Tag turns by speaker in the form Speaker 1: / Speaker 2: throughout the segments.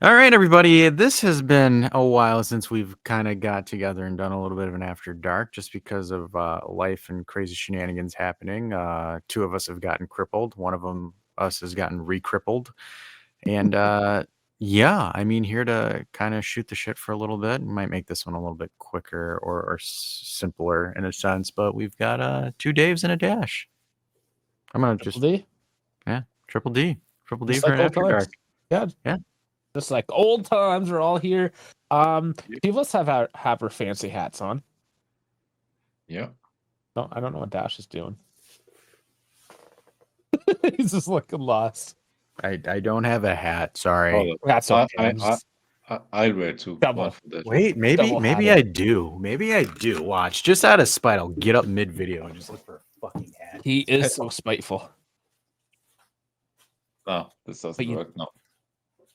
Speaker 1: All right, everybody. This has been a while since we've kind of got together and done a little bit of an after dark just because of life and crazy shenanigans happening. Two of us have gotten crippled. One of us has gotten re-crippled. And yeah, I mean, here to kind of shoot the shit for a little bit. Might make this one a little bit quicker or simpler in a sense, but we've got two Daves and a Dash. I'm going to
Speaker 2: Triple
Speaker 1: just,
Speaker 2: D,
Speaker 1: yeah, triple D. Triple D
Speaker 2: just
Speaker 1: for
Speaker 2: like
Speaker 1: an
Speaker 2: old
Speaker 1: after
Speaker 2: times.
Speaker 1: dark.
Speaker 2: Yeah,
Speaker 1: Yeah.
Speaker 2: just like old times. We're all here. Few of us have our fancy hats on.
Speaker 3: Yeah.
Speaker 2: No, I don't know what Dash is doing. He's just looking lost.
Speaker 1: I don't have a hat. Sorry.
Speaker 3: Hold on.
Speaker 2: That's okay.
Speaker 3: I'll wear two.
Speaker 2: Double.
Speaker 3: One for that.
Speaker 1: Wait,
Speaker 2: Double
Speaker 1: maybe
Speaker 2: hatted.
Speaker 1: I do. Maybe I do. Watch. Just out of spite, I'll get up mid video and just look for a fucking hat.
Speaker 2: He is so spiteful.
Speaker 3: No, this doesn't
Speaker 2: But you-
Speaker 3: work. No.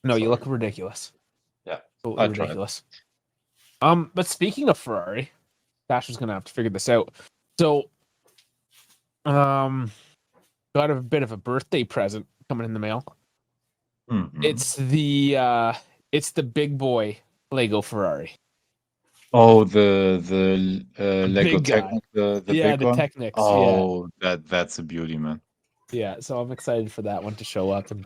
Speaker 2: No, you
Speaker 3: Sorry.
Speaker 2: look ridiculous.
Speaker 3: Yeah,
Speaker 2: Totally
Speaker 3: I tried.
Speaker 2: ridiculous. But speaking of Ferrari, Dash is gonna have to figure this out. So, got a bit of a birthday present coming in the mail.
Speaker 3: Mhm.
Speaker 2: It's the big boy Lego Ferrari.
Speaker 3: Oh, the Lego
Speaker 2: big guy.
Speaker 3: Technic, the
Speaker 2: Yeah,
Speaker 3: big
Speaker 2: the
Speaker 3: one.
Speaker 2: Technics,
Speaker 3: Oh, that's a beauty, man.
Speaker 2: Yeah, so I'm excited for that one to show up and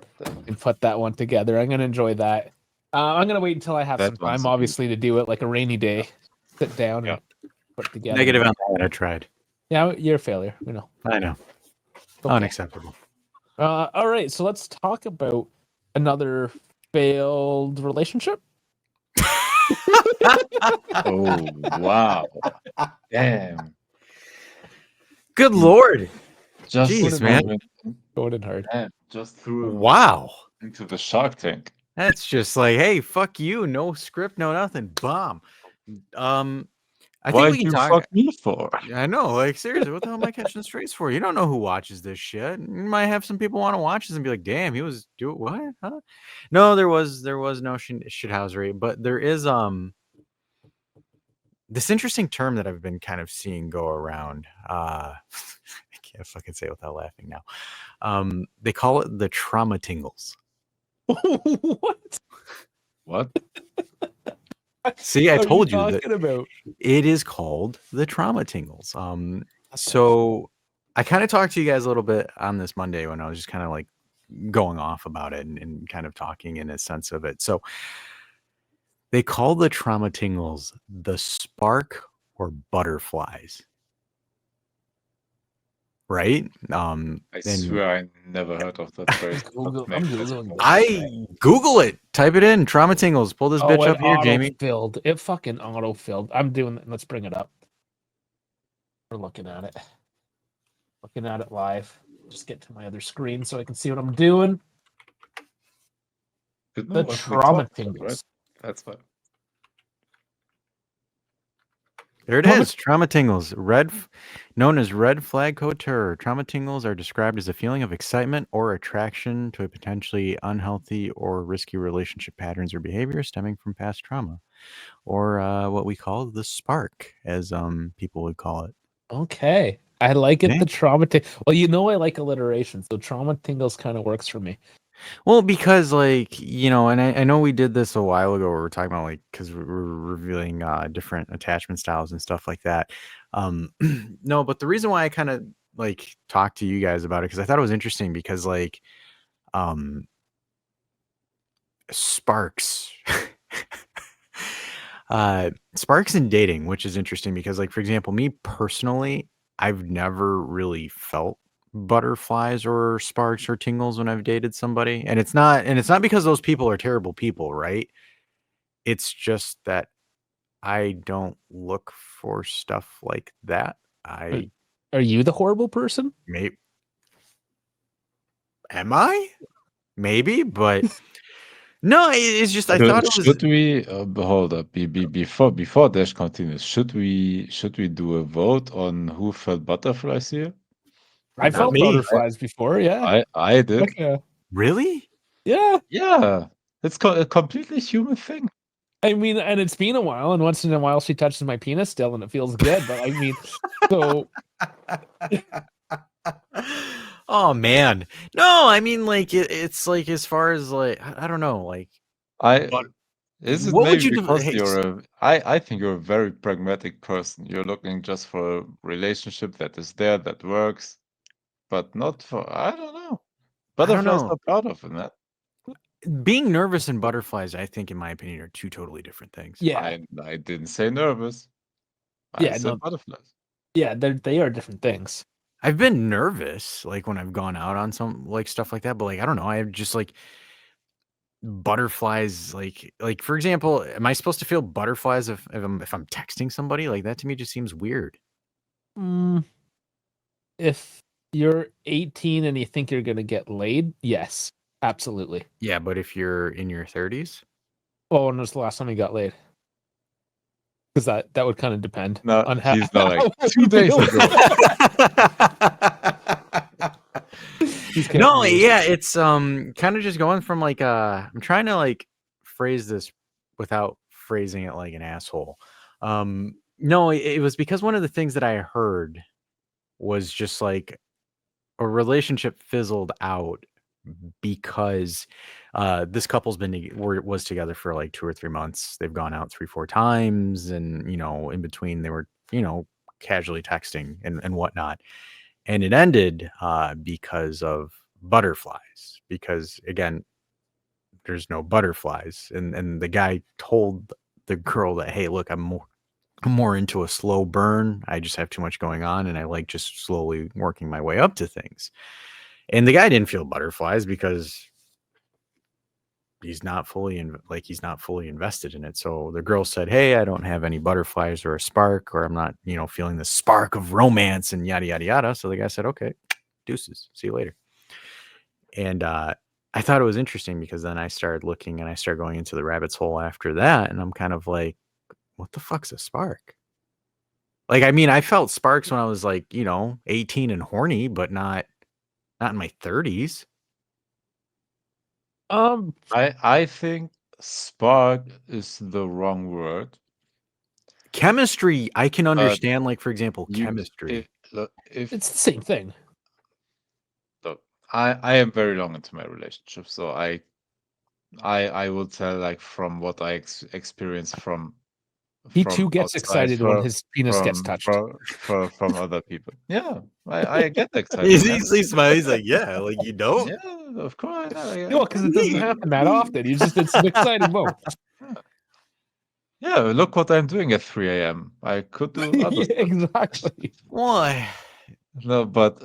Speaker 2: put that one together. I'm gonna enjoy that. I'm gonna wait until I have
Speaker 3: That
Speaker 2: some
Speaker 3: one's
Speaker 2: time,
Speaker 3: a
Speaker 2: obviously, to do it like a rainy day. Sit down
Speaker 3: Yeah.
Speaker 2: and put it together.
Speaker 1: Negative on that. I tried.
Speaker 2: Yeah, you're a failure. We know.
Speaker 1: I know.
Speaker 2: Okay.
Speaker 1: Unacceptable.
Speaker 2: All right, so let's talk about another failed relationship.
Speaker 3: Oh, wow. Damn.
Speaker 1: Good lord.
Speaker 3: Just
Speaker 1: Jeez, man.
Speaker 2: Going in hard.
Speaker 3: Damn, just threw him
Speaker 1: Wow.
Speaker 3: into the Shark Tank.
Speaker 1: That's just like, hey, fuck you. No script, no nothing. Bomb. I think
Speaker 3: Why'd
Speaker 1: we can
Speaker 3: you
Speaker 1: talk.
Speaker 3: fuck me for?
Speaker 1: I know, like seriously, what the hell am I catching strays for? You don't know who watches this shit. You might have some people want to watch this and be like, "Damn, he was do what?" Huh? No, there was no shithousery, but there is this interesting term that I've been kind of seeing go around. I can't fucking say it without laughing now. They call it the trauma tingles.
Speaker 2: What?
Speaker 3: What?
Speaker 1: See, I
Speaker 2: What are
Speaker 1: told you that
Speaker 2: talking about?
Speaker 1: it is called the trauma tingles. So I kind of talked to you guys a little bit on this Monday when I was just kind of like going off about it and kind of talking in a sense of it. So they call the trauma tingles the spark or butterflies. Right?
Speaker 3: I swear I never heard of that phrase.
Speaker 2: Google
Speaker 1: it. Type it in. Trauma tingles. Pull this bitch up here, Jamie.
Speaker 2: Filled. It fucking auto filled. I'm doing it. Let's bring it up. We're looking at it. Looking at it live. Just get to my other screen so I can see what I'm doing. The trauma tingles.
Speaker 3: Right? That's what.
Speaker 1: There it is. Trauma tingles. Known as red flag code terror. Trauma tingles are described as a feeling of excitement or attraction to a potentially unhealthy or risky relationship patterns or behavior stemming from past trauma, or what we call the spark, as people would call it.
Speaker 2: Okay, I like it.
Speaker 1: Yeah.
Speaker 2: The trauma. Well, I like alliteration, so trauma tingles kind of works for me.
Speaker 1: Well, because like, and I know we did this a while ago where we're talking about like, because we're revealing different attachment styles and stuff like that. No, but the reason why I kind of like talked to you guys about it, because I thought it was interesting because like sparks sparks in dating, which is interesting because like, for example, me personally, I've never really felt butterflies or sparks or tingles when I've dated somebody, and it's not because those people are terrible people, right? It's just that I don't look for stuff like that.
Speaker 2: Are you the horrible person?
Speaker 1: Maybe. Am I? Maybe, but no, it's just I thought it was.
Speaker 3: Should we hold up before Dash continues? Should we do a vote on who felt butterflies here?
Speaker 2: I felt butterflies before. Yeah,
Speaker 3: I did.
Speaker 1: Really?
Speaker 2: Yeah.
Speaker 3: Yeah. It's a completely human thing.
Speaker 2: I mean, and it's been a while, and once in a while she touches my penis still, and it feels good. But I mean, so.
Speaker 1: Oh man, no, I mean like it's like as far as like I don't know, like But
Speaker 3: Is it
Speaker 1: what would
Speaker 3: maybe
Speaker 1: you
Speaker 3: because
Speaker 1: hey,
Speaker 3: I think you're a very pragmatic person. You're looking just for a relationship that is there, that works, but not for, I don't know.
Speaker 1: I don't
Speaker 3: Butterflies
Speaker 1: know.
Speaker 3: are part of it, man.
Speaker 1: Being nervous and butterflies, I think, in my opinion, are two totally different things.
Speaker 2: Yeah,
Speaker 3: I didn't say nervous. I
Speaker 2: yeah,
Speaker 3: said
Speaker 2: no,
Speaker 3: butterflies.
Speaker 2: yeah, they are different things.
Speaker 1: I've been nervous, like, when I've gone out on some, like, stuff like that, but, like, I don't know, I have just, like, butterflies, like, for example, am I supposed to feel butterflies if I'm texting somebody? Like, that to me just seems weird.
Speaker 2: Mm, if you're 18 and you think you're gonna get laid, yes, absolutely.
Speaker 1: Yeah, but if you're in your 30s?
Speaker 2: Oh, when was the last time you got laid? Because that would kind of depend
Speaker 3: No,
Speaker 2: on how,
Speaker 3: he's not like
Speaker 2: how
Speaker 3: 2
Speaker 2: you
Speaker 3: days
Speaker 2: feel.
Speaker 3: ago.
Speaker 2: He's counting
Speaker 1: No,
Speaker 2: years.
Speaker 1: yeah, it's, kinda just going from, like, I'm trying to, like, phrase this without phrasing it like an asshole. No, it was because one of the things that I heard was just, like, a relationship fizzled out because, this couple's been was together for, like, 2 or 3 months. They've gone out 3, 4 times, and, in between, they were, casually texting and whatnot. And it ended, because of butterflies, because, again, there's no butterflies, and the guy told the girl that, "Hey, look, I'm more into a slow burn. I just have too much going on, and I like just slowly working my way up to things." And the guy didn't feel butterflies because he's not fully invested in it. So the girl said, "Hey, I don't have any butterflies or a spark, or I'm not, feeling the spark of romance and yada yada yada." So the guy said, "Okay, deuces. See you later." And I thought it was interesting because then I started looking and I started going into the rabbit's hole after that, and I'm kind of like, what the fuck's a spark? Like, I mean, I felt sparks when I was like, 18 and horny, but not in my 30s.
Speaker 2: Um,
Speaker 3: I think spark is the wrong word.
Speaker 1: Chemistry, I can
Speaker 3: But
Speaker 1: understand, like, for example,
Speaker 3: you
Speaker 1: chemistry.
Speaker 3: if
Speaker 2: it's the same thing.
Speaker 3: look, I am very long into my relationship, so I will tell like from what I experienced
Speaker 2: He
Speaker 3: from
Speaker 2: too gets
Speaker 3: outside
Speaker 2: excited when his penis gets touched.
Speaker 3: from other people. Yeah, I get excited,
Speaker 1: He's
Speaker 3: man.
Speaker 1: he's he's smiling, he's like, "Yeah, like, you don't?"
Speaker 3: Yeah, of course.
Speaker 2: No, because it doesn't happen that often. It's an exciting moment.
Speaker 3: Yeah, look what I'm doing at 3 a.m. I could do other
Speaker 2: Yeah,
Speaker 3: stuff.
Speaker 2: exactly.
Speaker 1: Why?
Speaker 3: No, but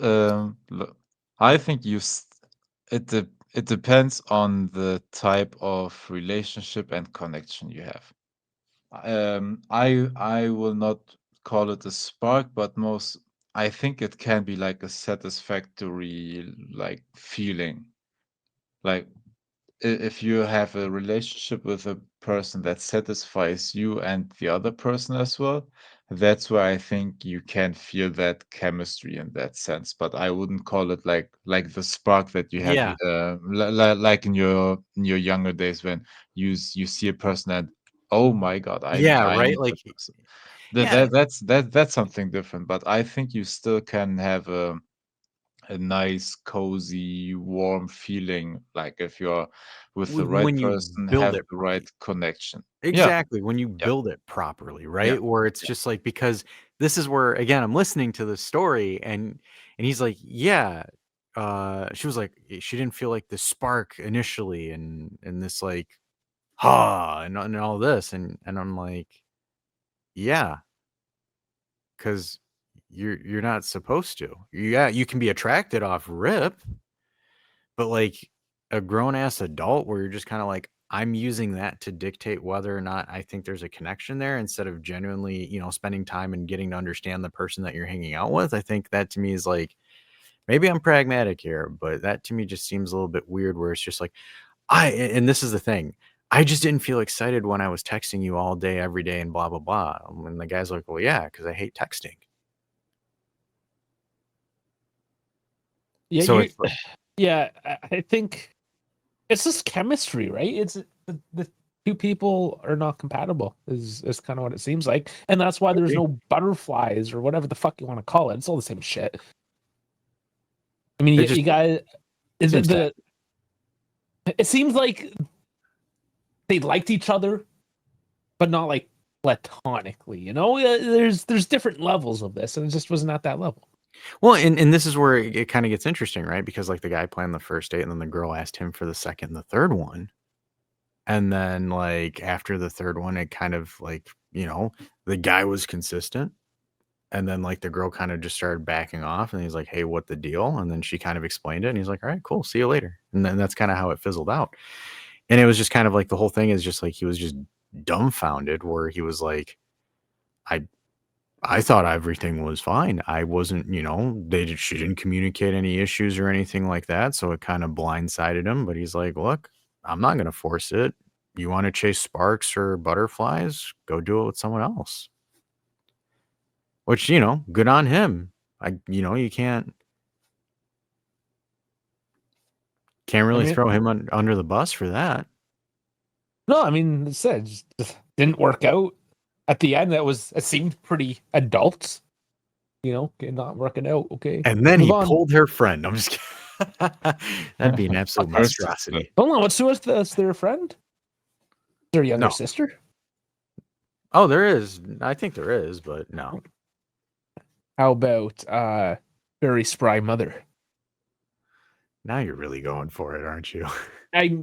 Speaker 3: look, I think it depends on the type of relationship and connection you have. I will not call it a spark, but most I think it can be like a satisfactory like feeling. Like if you have a relationship with a person that satisfies you and the other person as well, that's where I think you can feel that chemistry in that sense. But I wouldn't call it like the spark that you have,
Speaker 1: Yeah.
Speaker 3: like in your younger days when you see a person and oh my God,
Speaker 1: Yeah,
Speaker 3: I
Speaker 1: right?
Speaker 3: need
Speaker 1: Like,
Speaker 3: that person.
Speaker 1: yeah,
Speaker 3: That's something different. But I think you still can have a nice, cozy, warm feeling, like if you're with the right
Speaker 1: when you
Speaker 3: person,
Speaker 1: build
Speaker 3: have
Speaker 1: it
Speaker 3: the
Speaker 1: right.
Speaker 3: right connection. Yeah,
Speaker 1: Exactly, when you
Speaker 3: yeah,
Speaker 1: build it properly,
Speaker 3: yeah,
Speaker 1: right? Where it's
Speaker 3: yeah.
Speaker 1: just like, because this is where, again, I'm listening to the story, and he's like, "Yeah," she was like, she didn't feel like the spark initially, and this, like, "Ha," and all this, and I'm like, "Yeah, because you're not supposed to. Yeah, you can be attracted off rip, but, like, a grown ass adult where you're just kinda like, I'm using that to dictate whether or not I think there's a connection there instead of genuinely, spending time and getting to understand the person that you're hanging out with. I think that to me is like, maybe I'm pragmatic here, but that to me just seems a little bit weird where it's just like, and this is the thing. I just didn't feel excited when I was texting you all day, every day, and blah, blah, blah. And the guy's like, well, yeah, because I hate texting.
Speaker 2: Yeah,
Speaker 1: So
Speaker 2: you.
Speaker 1: it's like,
Speaker 2: Yeah, I think it's just chemistry, right? It's the two people are not compatible. Is kind of what it seems like, and that's why there's
Speaker 1: okay.
Speaker 2: no butterflies or whatever the fuck you want to call it. It's all the same shit. I mean,
Speaker 1: It
Speaker 2: you
Speaker 1: just
Speaker 2: got is
Speaker 1: seems
Speaker 2: it
Speaker 1: sad.
Speaker 2: the? It seems like they liked each other, but not like platonically. You know, there's different levels of this, and it just wasn't at that level.
Speaker 1: Well, and this is where it kind of gets interesting, right? Because like the guy planned the first date, and then the girl asked him for the second and the third one. And then like after the third one, it kind of like, the guy was consistent. And then like the girl kind of just started backing off, and he's like, "Hey, what the deal?" And then she kind of explained it, and he's like, "All right, cool, see you later." And then that's kind of how it fizzled out. And it was just kind of like the whole thing is just like he was just dumbfounded, where he was like, I I thought everything was fine. I wasn't, she didn't communicate any issues or anything like that. So it kind of blindsided him. But he's like, look, I'm not going to force it. You want to chase sparks or butterflies? Go do it with someone else. Which, good on him. You can't really throw him under the bus for that.
Speaker 2: No, I mean, it said just didn't work out. At the end, it seemed pretty adult, not working out. Okay.
Speaker 1: And then he pulled her friend. I'm just kidding. That'd be an absolute monstrosity.
Speaker 2: Hold on, what's their friend? Their younger sister?
Speaker 1: Oh, there is. I think there is, but no.
Speaker 2: How about very spry mother?
Speaker 1: Now you're really going for it, aren't you?
Speaker 2: I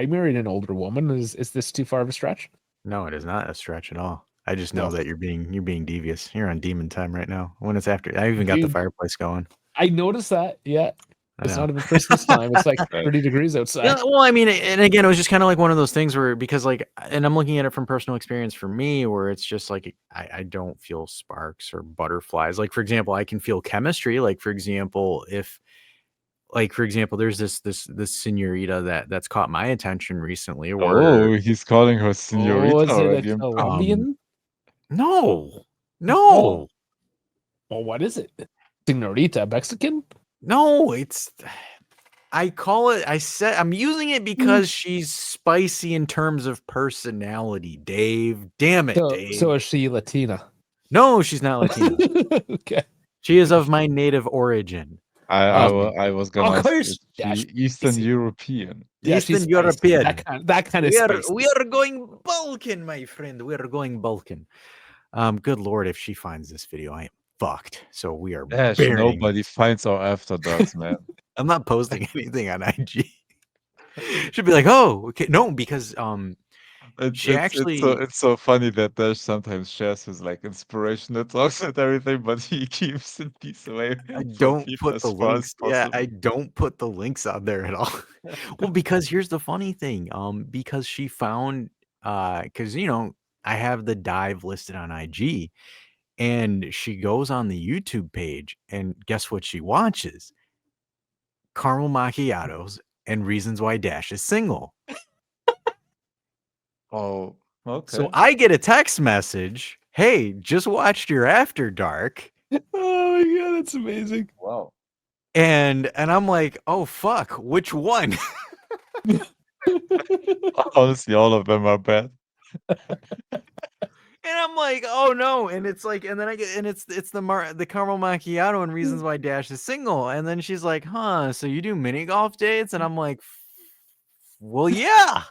Speaker 2: married an older woman. Is this too far of a stretch?
Speaker 1: No, it is not a stretch at all. I just know that you're being devious. You're on demon time right now. When it's after, I even got the fireplace going.
Speaker 2: I noticed that. Yeah, it's not even Christmas time. It's like 30 degrees outside.
Speaker 1: Yeah, well, I mean, and again, it was just kind of like one of those things where, because like, and I'm looking at it from personal experience for me, where it's just like I don't feel sparks or butterflies. Like for example, I can feel chemistry. Like for example, there's this señorita that's caught my attention recently.
Speaker 3: Oh, he's calling her señorita.
Speaker 2: Oh, is it a Colombian?
Speaker 1: No.
Speaker 2: Well, what is it? Señorita Mexican?
Speaker 1: No, I call it. I'm using it because she's spicy in terms of personality. Dave, damn it, Dave.
Speaker 2: So is she Latina?
Speaker 1: No, she's not Latina.
Speaker 2: Okay.
Speaker 1: She is of my native origin.
Speaker 3: I was gonna
Speaker 1: say
Speaker 3: Eastern European.
Speaker 2: Yeah,
Speaker 1: Eastern European.
Speaker 2: That kind of spicy.
Speaker 1: We are going Balkan, my friend. We are going Balkan. Good Lord, if she finds this video, I am fucked. So we are.
Speaker 3: Nobody finds our after darks, man.
Speaker 1: I'm not posting anything on IG. She'd be like, "Oh, okay, no," because
Speaker 3: it's so funny that Dash sometimes shares his like inspirational talks and everything, but he keeps it peace away.
Speaker 1: I don't put the links. Yeah, I don't put the links out there at all. Well, because here's the funny thing. Because she found, because I have the dive listed on IG, and she goes on the YouTube page, and guess what she watches? Caramel macchiatos and reasons why Dash is single.
Speaker 3: Oh, okay.
Speaker 1: So I get a text message, "Hey, just watched your After Dark."
Speaker 2: Oh my god, that's amazing.
Speaker 3: Wow.
Speaker 1: And I'm like, "Oh fuck, which one?"
Speaker 3: Honestly, all of them are bad.
Speaker 1: And I'm like, "Oh no!" And it's like, and then I get, and it's the caramel macchiato and reasons why Dash is single. And then she's like, "Huh? So you do mini golf dates?" And I'm like, "Well, yeah."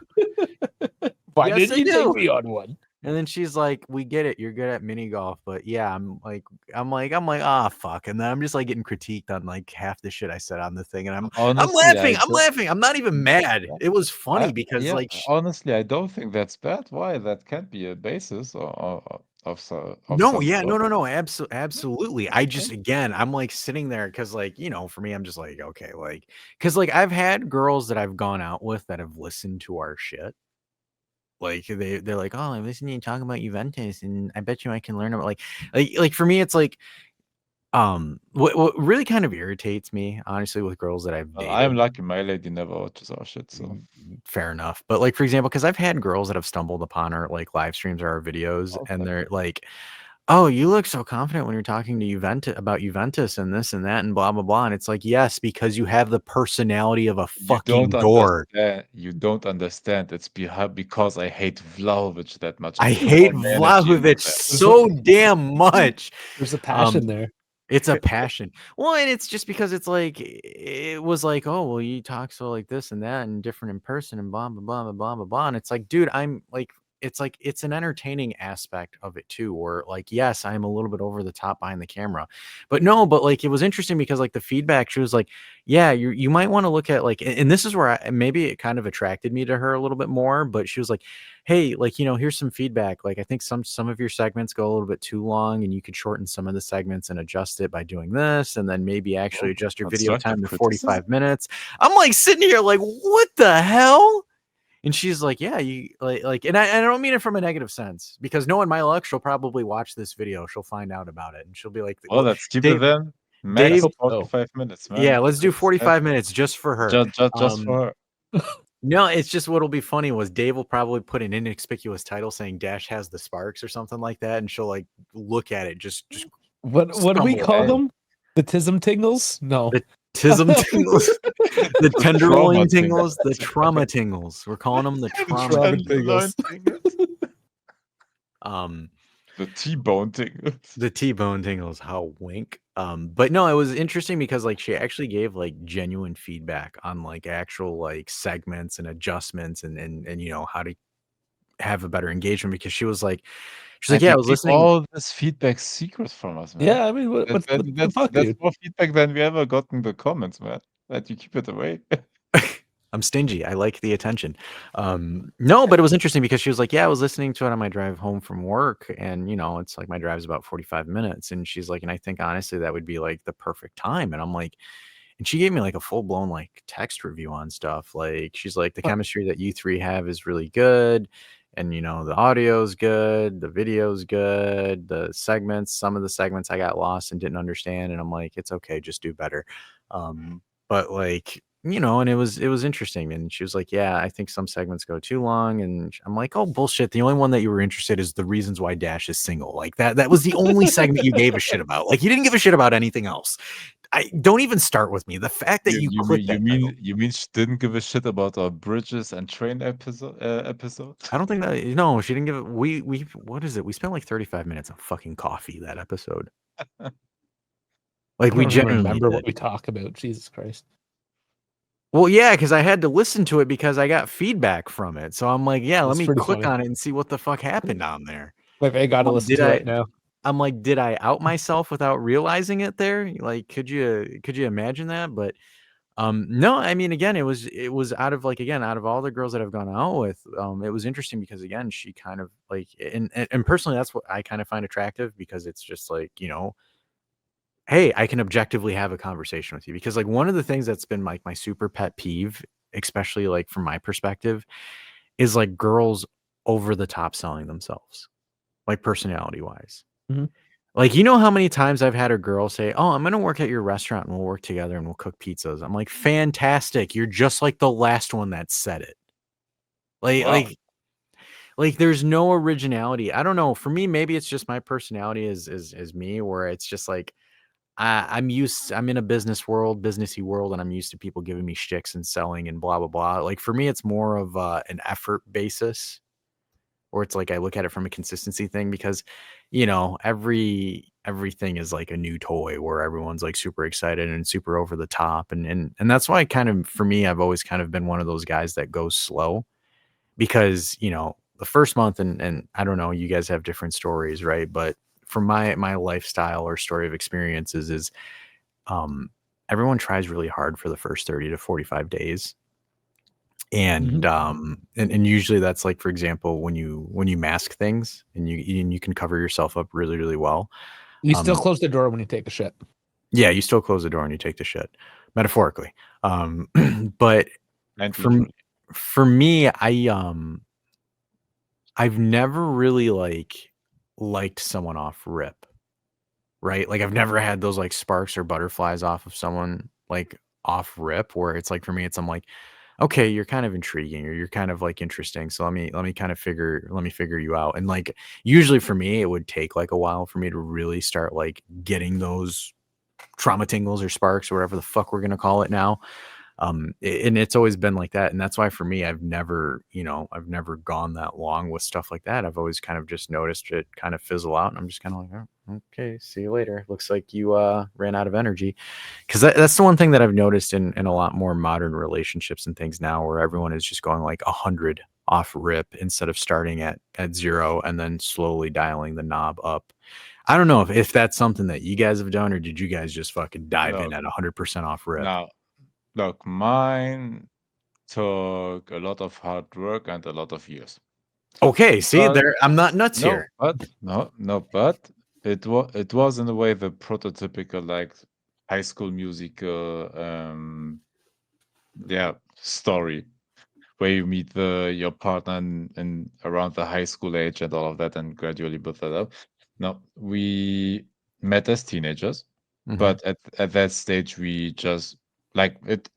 Speaker 2: Why didn't you take me on one?
Speaker 1: And then she's like, "We get it. You're good at mini golf, but yeah." I'm like, "Ah, fuck." And then I'm just like getting critiqued on like half the shit I said on the thing, and I'm laughing. I'm laughing. I'm not even mad. It was funny because
Speaker 3: honestly, I don't think that's bad. Why? That can't be a basis of
Speaker 1: no, yeah, no, absolutely. I just, again, I'm like sitting there because like, for me, I'm just like, okay, like, because like I've had girls that I've gone out with that have listened to our shit. Like they're like, "Oh, I'm listening to you talking about Juventus, and I bet you I can learn about like for me, it's like, what really kind of irritates me, honestly, with girls that I've dated.
Speaker 3: I'm lucky my lady never watches our shit, so
Speaker 1: fair enough. But like for example, because I've had girls that have stumbled upon our like live streams or our videos, and they're like, "Oh, you look so confident when you're talking to about Juventus and this and that and blah blah blah." And it's like, yes, because you have the personality of a fucking door.
Speaker 3: You don't understand. It's because I hate Vlahovic that much.
Speaker 1: I hate Vlahovic so damn much.
Speaker 2: There's a passion there.
Speaker 1: It's a passion. Well, and it's just because it's like it was like, oh, well, you talk so like this and that and different in person and blah blah blah blah blah blah blah. And it's like, dude, I'm like it's an entertaining aspect of it too. Or like, yes, I'm a little bit over the top behind the camera, but no, but like it was interesting because like the feedback, she was like, yeah, you might want to look at like, and this is where maybe it kind of attracted me to her a little bit more. But she was like, hey, like, here's some feedback. Like, I think some of your segments go a little bit too long and you could shorten some of the segments and adjust it by doing this. And then maybe actually adjust your video
Speaker 3: Constructive
Speaker 1: time to
Speaker 3: criticism?
Speaker 1: 45 minutes. I'm like sitting here like, what the hell? And she's like, yeah, you like, and I don't mean it from a negative sense because knowing my luck, she'll probably watch this video. She'll find out about it and she'll be like,
Speaker 3: Well, let's keep it
Speaker 1: Dave,
Speaker 3: then. Max
Speaker 1: Dave,
Speaker 2: hope so.
Speaker 3: 45 minutes, man.
Speaker 1: yeah, let's do
Speaker 3: That's
Speaker 1: 45 minutes just for her.
Speaker 3: just for her.
Speaker 1: No, it's just what'll be funny was Dave will probably put an inconspicuous title saying Dash has the sparks or something like that, and she'll like look at it just
Speaker 2: What do we
Speaker 1: stumble
Speaker 2: call
Speaker 3: at it.
Speaker 2: them? The Tism Tingles? No.
Speaker 1: The tism tingles, the tenderloin
Speaker 3: Trauma
Speaker 1: tingles, the
Speaker 3: tingles.
Speaker 1: trauma tingles. We're calling them the trauma
Speaker 2: Trauma
Speaker 1: tingles.
Speaker 2: tingles.
Speaker 3: The T-bone tingles.
Speaker 1: The T-bone tingles, how wink. But no, it was interesting because like she actually gave like genuine feedback on like actual like segments and adjustments and how to have a better engagement because she's like,
Speaker 3: And
Speaker 1: yeah,
Speaker 3: you
Speaker 1: I was
Speaker 3: keep
Speaker 1: listening.
Speaker 3: all this feedback secret from us, man.
Speaker 2: Yeah, I mean, what
Speaker 3: That-
Speaker 2: the
Speaker 3: that's
Speaker 2: fuck,
Speaker 3: that's
Speaker 2: dude?
Speaker 3: more feedback than we ever got in the comments, man. That you keep it away.
Speaker 1: I'm stingy. I like the attention. No, but it was interesting because she was like, yeah, I was listening to it on my drive home from work. And, it's like my drive's about 45 minutes. And she's like, and I think honestly, that would be like the perfect time. And I'm like, and she gave me like a full blown like text review on stuff. Like, she's like, the
Speaker 2: Huh.
Speaker 1: chemistry that you three have is really good. And, the audio's good. The video's good. Some of the segments I got lost and didn't understand. And I'm like, it's okay. Just do better. But like, and it was interesting. And she was like, yeah, I think some segments go too long. And I'm like, oh, bullshit. The only one that you were interested is the reasons why Dash is single. Like that was the only segment you gave a shit about. Like you didn't give a shit about anything else. I don't even start with me. The fact that you clicked that title.
Speaker 3: You mean she didn't give a shit about our bridges and train episode?
Speaker 1: I don't think that, no, she didn't give it. We what is it? We spent like 35 minutes on fucking coffee that episode. Like
Speaker 2: I
Speaker 1: we
Speaker 2: don't even
Speaker 1: genuinely
Speaker 2: remember
Speaker 1: did.
Speaker 2: what we talk about. Jesus Christ.
Speaker 1: Well, yeah, because I had to listen to it because I got feedback from it. So I'm like, yeah, let
Speaker 2: That's
Speaker 1: me
Speaker 2: pretty
Speaker 1: click
Speaker 2: funny.
Speaker 1: on it and see what the fuck happened on there.
Speaker 2: Like, I gotta
Speaker 1: Well,
Speaker 2: listen to it now.
Speaker 1: I'm like, did I out myself without realizing it there? Like, could you imagine that? But no, I mean, again, it was out of like, again, out of all the girls that I've gone out with, it was interesting because again, she kind of like, and personally, that's what I kind of find attractive because it's just like, hey, I can objectively have a conversation with you because like one of the things that's been like my super pet peeve, especially like from my perspective, is like girls over the top selling themselves, like personality wise.
Speaker 2: Mhm.
Speaker 1: Like, how many times I've had a girl say, oh, I'm going to work at your restaurant and we'll work together and we'll cook pizzas. I'm like, fantastic. You're just like the last one that said it. Like,
Speaker 3: Wow.
Speaker 1: like there's no originality. I don't know. For me, maybe it's just my personality is me, where it's just like, I'm in a businessy world, and I'm used to people giving me shticks and selling and blah, blah, blah. Like for me, it's more of an effort basis, or it's like I look at it from a consistency thing because, everything is like a new toy where everyone's like super excited and super over the top. And that's why kind of, for me, I've always kind of been one of those guys that goes slow because, the first month and I don't know, you guys have different stories, right? But from my lifestyle or story of experiences is everyone tries really hard for the first 30 to 45 days. And and usually that's like, for example, when you mask things and you can cover yourself up really, really well.
Speaker 2: You still close the door when you take a shit.
Speaker 1: Yeah, you still close the door and you take the shit, metaphorically. But
Speaker 3: And
Speaker 1: for
Speaker 3: literally.
Speaker 1: for me, I've never really liked someone off rip, right? Like I've never had those like sparks or butterflies off of someone like off rip where it's like, for me, I'm like, okay, you're kind of intriguing or you're kind of like interesting. So let me kind of figure you out. And like usually for me, it would take like a while for me to really start like getting those trauma tingles or sparks or whatever the fuck we're gonna call it now. And it's always been like that. And that's why for me, I've never gone that long with stuff like that. I've always kind of just noticed it kind of fizzle out, and I'm just kind of like, oh, okay, see you later. Looks like you ran out of energy. Because that's the one thing that I've noticed in a lot more modern relationships and things now, where everyone is just going like 100 off rip instead of starting at 0 and then slowly dialing the knob up. I don't know if that's something that you guys have done, or did you guys just fucking dive in
Speaker 3: Look,
Speaker 1: at 100% off rip?
Speaker 3: now, look, mine took a lot of hard work and a lot of years.
Speaker 1: Okay, see
Speaker 3: But
Speaker 1: there, I'm not nuts
Speaker 3: no,
Speaker 1: here.
Speaker 3: but it was in a way the prototypical like high school musical story where you meet your partner in around the high school age and all of that and gradually build that up. No, we met as teenagers,
Speaker 1: Mhm.
Speaker 3: but at that stage we just like it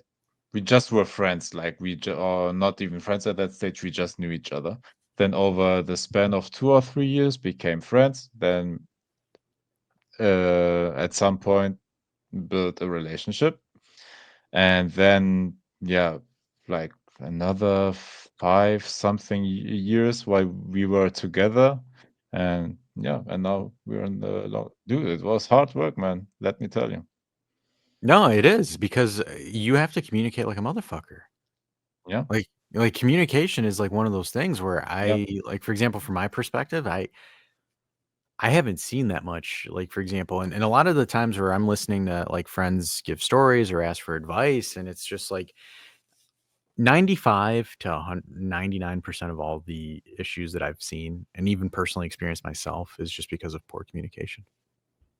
Speaker 3: we just were friends, like or not even friends at that stage, we just knew each other. Then over the span of 2 or 3 years became friends, then at some point built a relationship, and then like another 5 something years while we were together, and and now we're in the dude, it was hard work, man, let me tell you.
Speaker 1: No, it is because you have to communicate like a motherfucker.
Speaker 3: Yeah,
Speaker 1: Like communication is like one of those things where
Speaker 3: yeah.
Speaker 1: like, for example, from my perspective, I haven't seen that much. Like, for example, and a lot of the times where I'm listening to like friends give stories or ask for advice, and it's just like 95 to 99% of all the issues that I've seen and even personally experienced myself is just because of poor communication.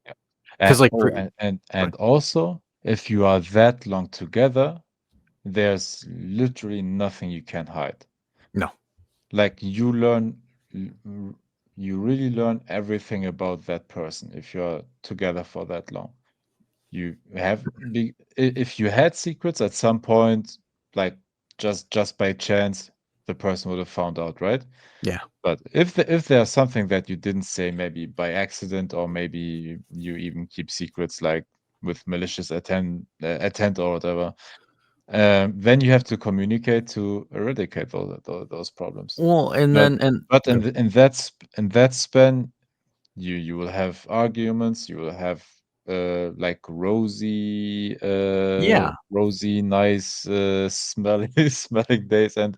Speaker 3: Yeah.
Speaker 1: Because like,
Speaker 3: Oh, and also, if you are that long together, there's literally nothing you can hide.
Speaker 1: no,
Speaker 3: Like l- r- you really learn everything about that person if you're together for that long. You have if you had secrets at some point, like just by chance, the person would have found out, right?
Speaker 1: yeah.
Speaker 3: But if there's something that you didn't say, maybe by accident, or maybe you even keep secrets like with malicious intent or whatever, then you have to communicate to eradicate those problems.
Speaker 1: Well, and
Speaker 3: But
Speaker 1: then and
Speaker 3: but in that span, you will have arguments, you will have like
Speaker 1: yeah.
Speaker 3: rosy, nice, smelling smelling days, and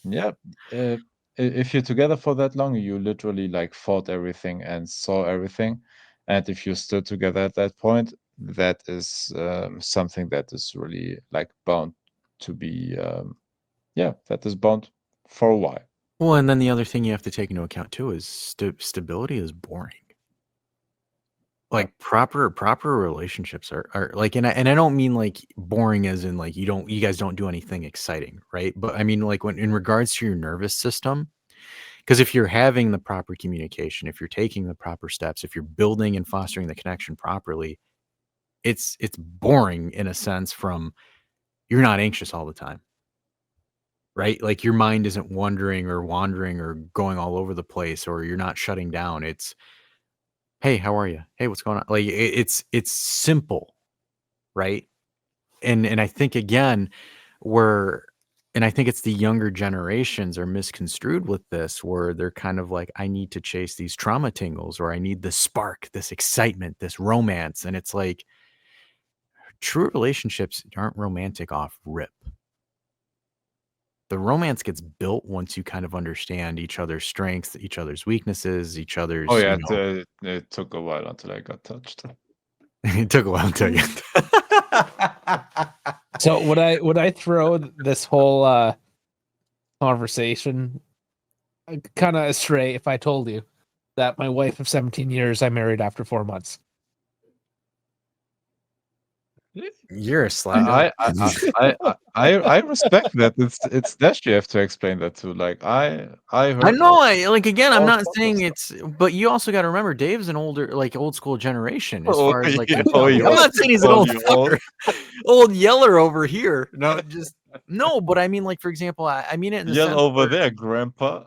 Speaker 3: yeah, uh, if you're together for that long, you literally like fought everything and saw everything. And if you're still together at that point, that is something that is really like bound to be, that is bound for a while.
Speaker 1: Well, and then the other thing you have to take into account too is stability is boring.
Speaker 3: Yeah.
Speaker 1: Like proper relationships are like, and I don't mean like boring as in like you guys don't do anything exciting, right? But I mean like when in regards to your nervous system, because if you're having the proper communication, if you're taking the proper steps, if you're building and fostering the connection properly, it's boring in a sense from you're not anxious all the time, right? Like your mind isn't wandering or going all over the place, or you're not shutting down. It's, hey, how are you? Hey, what's going on? Like it's simple, right? And I think again, we're and I think it's the younger generations are misconstrued with this, where they're kind of like, I need to chase these trauma tingles, or I need this spark, this excitement, this romance. And it's like true relationships aren't romantic off rip. The romance gets built once you kind of understand each other's strengths, each other's weaknesses, each
Speaker 3: Oh
Speaker 1: other's,
Speaker 3: yeah, it took a while until I got touched.
Speaker 1: it took a while to get.
Speaker 2: So would I throw this whole conversation kind of astray if I told you that my wife of 17 years I married after 4 months?
Speaker 1: You're a slut.
Speaker 3: I respect that. It's Dash you have to explain that too. Like I
Speaker 1: I
Speaker 3: heard
Speaker 1: know, I like, again, I'm
Speaker 3: all
Speaker 1: not
Speaker 3: sorts of
Speaker 1: saying
Speaker 3: stuff.
Speaker 1: it's, but you also gotta remember Dave's an older, like, old school generation as
Speaker 3: Oh,
Speaker 1: far as, like,
Speaker 3: yeah,
Speaker 1: I'm
Speaker 3: oh,
Speaker 1: concerned. I'm
Speaker 3: yeah.
Speaker 1: not saying he's an
Speaker 3: Call
Speaker 1: old
Speaker 3: you old.
Speaker 1: fucker, old yeller over here. No, just no, but I mean, like, for example, I mean it in the
Speaker 3: Yell
Speaker 1: sense
Speaker 3: over
Speaker 1: where
Speaker 3: there, grandpa.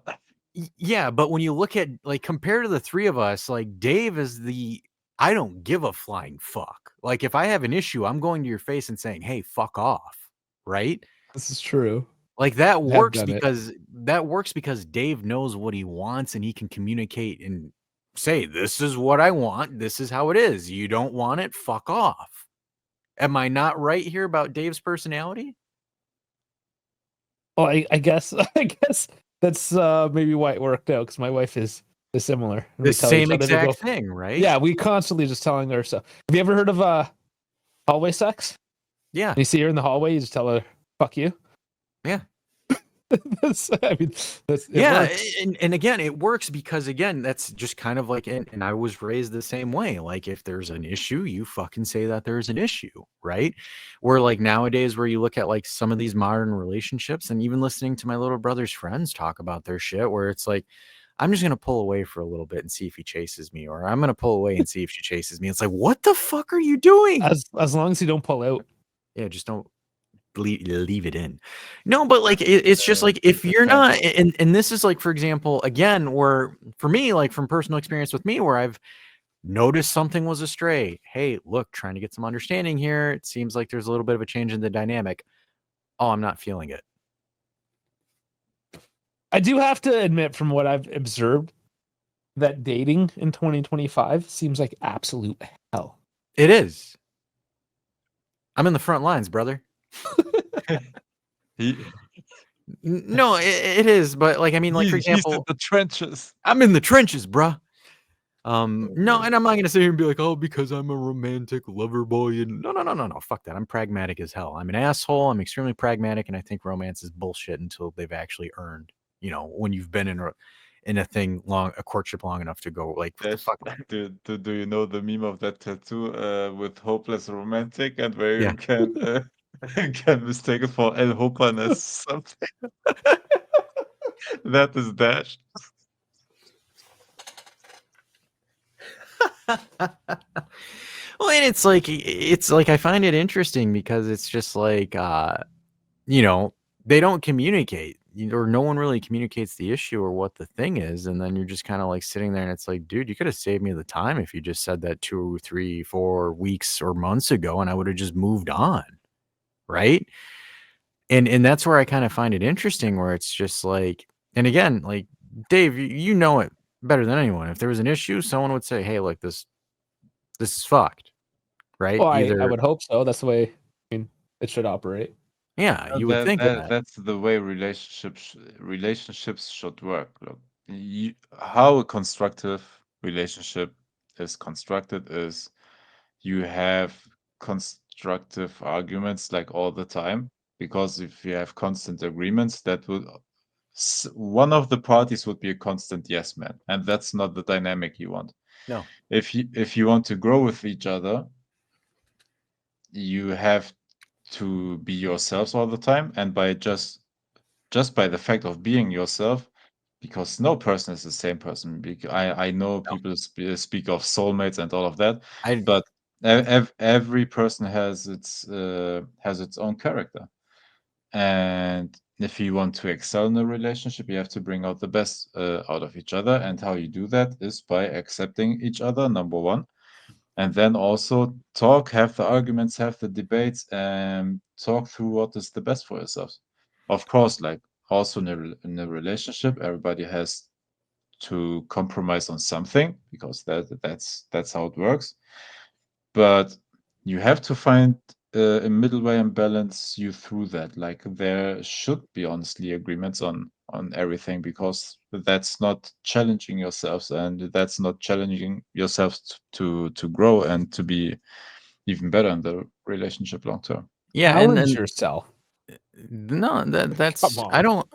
Speaker 1: yeah, but when you look at, like, compared to the 3 of us, like, Dave is the I don't give a flying fuck. Like, if I have an issue, I'm going to your face and saying, "Hey, fuck off." right?
Speaker 2: This is true.
Speaker 1: Like that
Speaker 2: I have
Speaker 1: works
Speaker 2: done it.
Speaker 1: because Dave knows what he wants and he can communicate and say, "This is what I want. This is how it is. You don't want it, fuck off." Am I not right here about Dave's personality?
Speaker 2: Well, I guess I guess that's maybe why it worked out because my wife is similar, and
Speaker 1: The
Speaker 2: we tell each
Speaker 1: same
Speaker 2: other to go.
Speaker 1: exact thing, right?
Speaker 2: Yeah, we constantly just telling her stuff. Have you ever heard of hallway sex?
Speaker 1: Yeah.
Speaker 2: You see her in the hallway, you just tell her "fuck you."
Speaker 1: Yeah.
Speaker 2: I mean, it
Speaker 1: Yeah,
Speaker 2: works.
Speaker 1: and again, it works because again, that's just kind of like and I was raised the same way. Like if there's an issue, you fucking say that there's an issue, right? Where like nowadays where you look at like some of these modern relationships and even listening to my little brother's friends talk about their shit where it's like I'm just going to pull away for a little bit and see if he chases me or I'm going to pull away and see if she chases me. It's like, "What the fuck are you doing?"
Speaker 2: As long as you don't pull out.
Speaker 1: Yeah, just don't leave it in. No, but like it's just like if
Speaker 3: Take
Speaker 1: you're not
Speaker 3: advantage.
Speaker 1: and this is like for example again where for me like from personal experience with me where I've noticed something was astray. Hey, look, trying to get some understanding here. It seems like there's a little bit of a change in the dynamic. Oh, I'm not feeling it.
Speaker 2: I do have to admit, from what I've observed, that dating in 2025 seems like absolute hell.
Speaker 1: It is. I'm in the front lines, brother.
Speaker 3: He
Speaker 1: No, it is, but like I mean, like for
Speaker 3: he's in
Speaker 1: example,
Speaker 3: the trenches.
Speaker 1: I'm in the trenches, bruh. No,
Speaker 3: Oh,
Speaker 1: and I'm not gonna sit here and be like, "Oh, because I'm a romantic lover boy," and no, fuck that. I'm pragmatic as hell. I'm an asshole. I'm extremely pragmatic, and I think romance is bullshit until they've actually earned. When you've been in a courtship long enough to go like, what the
Speaker 3: Dash,
Speaker 1: fuck?
Speaker 3: do you know the meme of that tattoo with hopeless romantic and where
Speaker 1: Yeah,
Speaker 3: you can can mistake it for El Hopanes something? That is Dash.
Speaker 1: well, and it's like I find it interesting because it's just like they don't communicate or no one really communicates the issue or what the thing is. And then you're just kind of like sitting there and it's like, dude, you could have saved me the time if you just said that 2, 3, 4 weeks or months ago and I would have just moved on. Right. And that's where I kind of find it interesting where it's just like, and again, like Dave, you know it better than anyone. If there was an issue, someone would say, hey, look, this is fucked. Right.
Speaker 2: Well, I
Speaker 1: Either,
Speaker 2: would hope so. That's the way, I mean, it should operate.
Speaker 1: yeah, you would
Speaker 3: That
Speaker 1: think that.
Speaker 3: that's the way relationships should work. Look, how a constructive relationship is constructed is you have constructive arguments like all the time, because if you have constant agreements, that would one of the parties would be a constant yes man, and that's not the dynamic you want.
Speaker 1: No.
Speaker 3: If you want to grow with each other, you have to be yourselves all the time, and by just by the fact of being yourself, because no person is the same person. I know
Speaker 1: No.
Speaker 3: people speak of soulmates and all of that,
Speaker 1: I
Speaker 3: but every person has its own character, and if you want to excel in a relationship, you have to bring out the best out of each other, and how you do that is by accepting each other, number one, and then also have the arguments, have the debates, and talk through what is the best for yourselves. Of course, like also in a relationship, everybody has to compromise on something, because that's how it works. But you have to find a middle way and balance you through that. Like there should be honestly agreements on everything, because that's not challenging yourselves, and that's not challenging yourselves to grow and to be even better in the relationship long term.
Speaker 1: yeah,
Speaker 2: Challenge
Speaker 1: and
Speaker 2: yourself.
Speaker 1: no,
Speaker 2: Come
Speaker 1: that's
Speaker 2: on.
Speaker 1: I don't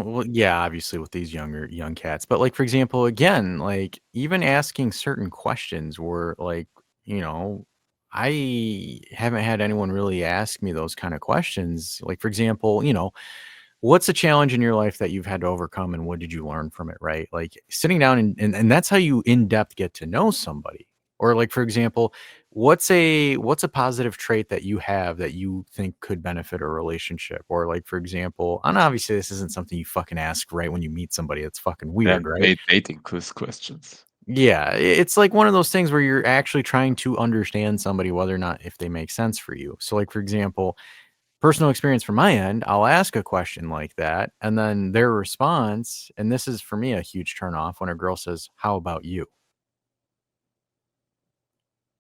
Speaker 1: well, yeah, obviously with these young cats, but like for example, again, like even asking certain questions were like, I haven't had anyone really ask me those kind of questions. Like for example, what's a challenge in your life that you've had to overcome and what did you learn from it, right? Like sitting down and that's how you in depth get to know somebody. Or like for example, what's a positive trait that you have that you think could benefit a relationship? Or like for example, and obviously this isn't something you fucking ask right when you meet somebody. It's fucking
Speaker 3: Yeah,
Speaker 1: weird, right?
Speaker 3: dating quiz questions.
Speaker 1: Yeah, it's like one of those things where you're actually trying to understand somebody whether or not if they make sense for you. So like for example, personal experience from my end, I'll ask a question like that, and then their response, and this is for me a huge turnoff when a girl says, "How about you?"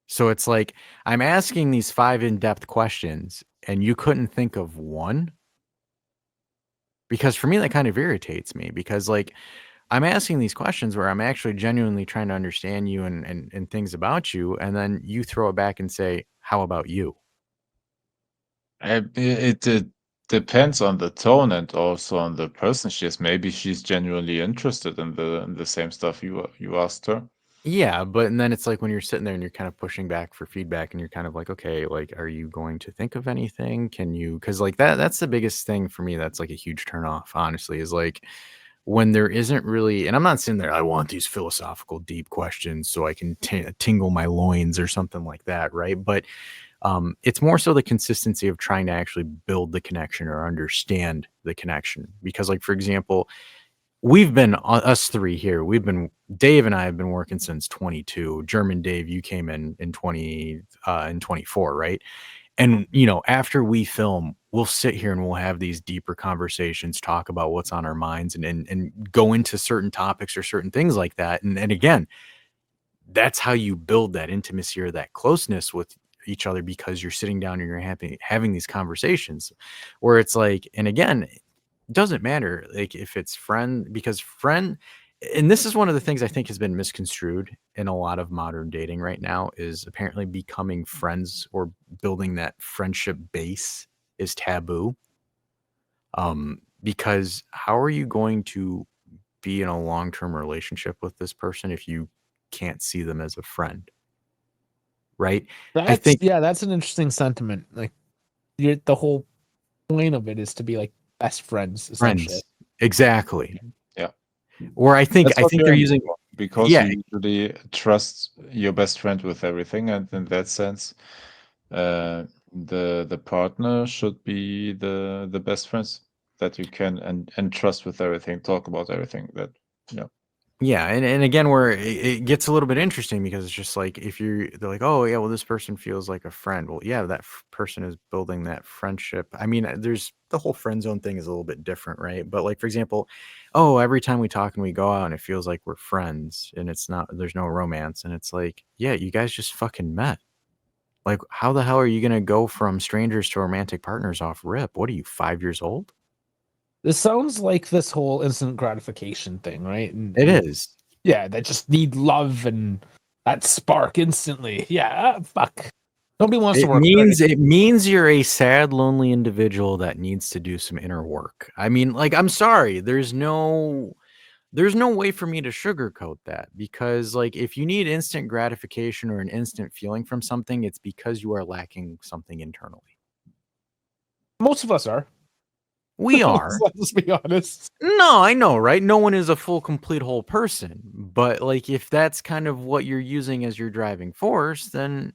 Speaker 1: So it's like I'm asking these 5 in-depth questions, and you couldn't think of one? Because for me, that kind of irritates me because, like, I'm asking these questions where I'm actually genuinely trying to understand you and things about you, and then you throw it back and say, "How about you?"
Speaker 3: It depends on the tone and also on the person she is. Maybe she's genuinely interested in the same stuff you asked her.
Speaker 1: Yeah, but and then it's like when you're sitting there and you're kind of pushing back for feedback and you're kind of like, "Okay, like, are you going to think of anything? Can you?" Because like that's the biggest thing for me that's like a huge turn off, honestly, is like when there isn't really, and I'm not sitting there, I want these philosophical deep questions so I can tingle my loins or something like that, right? But it's more so the consistency of trying to actually build the connection or understand the connection. Because, like, for example, we've been us three here. We've been Dave and I have been working since 22. German Dave, you came in 24, right? And after we film, we'll sit here and we'll have these deeper conversations, talk about what's on our minds, and go into certain topics or certain things like that. And again, that's how you build that intimacy or that closeness with each other because you're sitting down and you're having these conversations where it's like, and again, it doesn't matter like if it's friend, because friend, and this is one of the things I think has been misconstrued in a lot of modern dating right now, is apparently becoming friends or building that friendship base is taboo. Because how are you going to be in a long-term relationship with this person if you can't see them as a friend, right? I
Speaker 2: That's
Speaker 1: think
Speaker 2: yeah, that's an interesting sentiment. Like the whole point of it is to be like best friends, essentially.
Speaker 1: friends, exactly.
Speaker 3: Yeah.
Speaker 1: Or I think
Speaker 3: That's what
Speaker 1: they're
Speaker 3: you're aiming
Speaker 1: using,
Speaker 3: for, because
Speaker 1: yeah,
Speaker 3: you usually trust your best friend with everything, and in that sense, the partner should be the best friends that you can and trust with everything, talk about everything. That yeah.
Speaker 1: yeah, and again, where it gets a little bit interesting because it's just like if they're like, oh yeah, well this person feels like a friend. Well, yeah, that person is building that friendship. I mean, there's the whole friend zone thing is a little bit different, right? But like for example, oh, every time we talk and we go out and it feels like we're friends and it's not, there's no romance, and it's like, yeah, you guys just fucking met. Like, how the hell are you gonna go from strangers to romantic partners off rip? What are you, 5 years old?
Speaker 2: This sounds like this whole instant gratification thing, right?
Speaker 1: It
Speaker 2: And
Speaker 1: is.
Speaker 2: yeah, that just need love and that spark instantly. Yeah, fuck. Nobody wants to
Speaker 1: It
Speaker 2: work hard.
Speaker 1: means it means you're a sad, lonely individual that needs to do some inner work. I mean, like, I'm sorry, there's no way for me to sugarcoat that because, like, if you need instant gratification or an instant feeling from something, it's because you are lacking something internally.
Speaker 2: Most of us are.
Speaker 1: We are.
Speaker 2: Let's be honest.
Speaker 1: No, I know, right? No one is a full, complete, whole person. But, like, if that's kind of what you're using as your driving force, then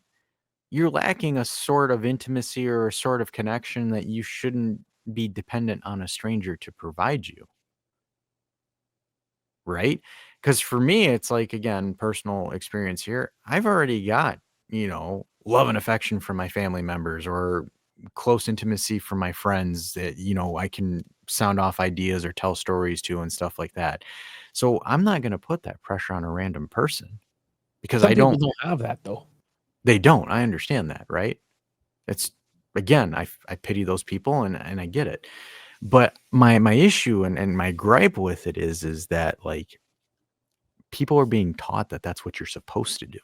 Speaker 1: you're lacking a sort of intimacy or a sort of connection that you shouldn't be dependent on a stranger to provide you, right? Because for me, it's like, again, personal experience here. I've already got, love and affection from my family members or close intimacy from my friends that, I can sound off ideas or tell stories to and stuff like that. So I'm not going to put that pressure on a random person because
Speaker 2: Some
Speaker 1: I
Speaker 2: people
Speaker 1: don't,
Speaker 2: don't have that though.
Speaker 1: they don't. I understand that, right? It's again, I pity those people and I get it. But my issue and my gripe with it is that like people are being taught that that's what you're supposed to do,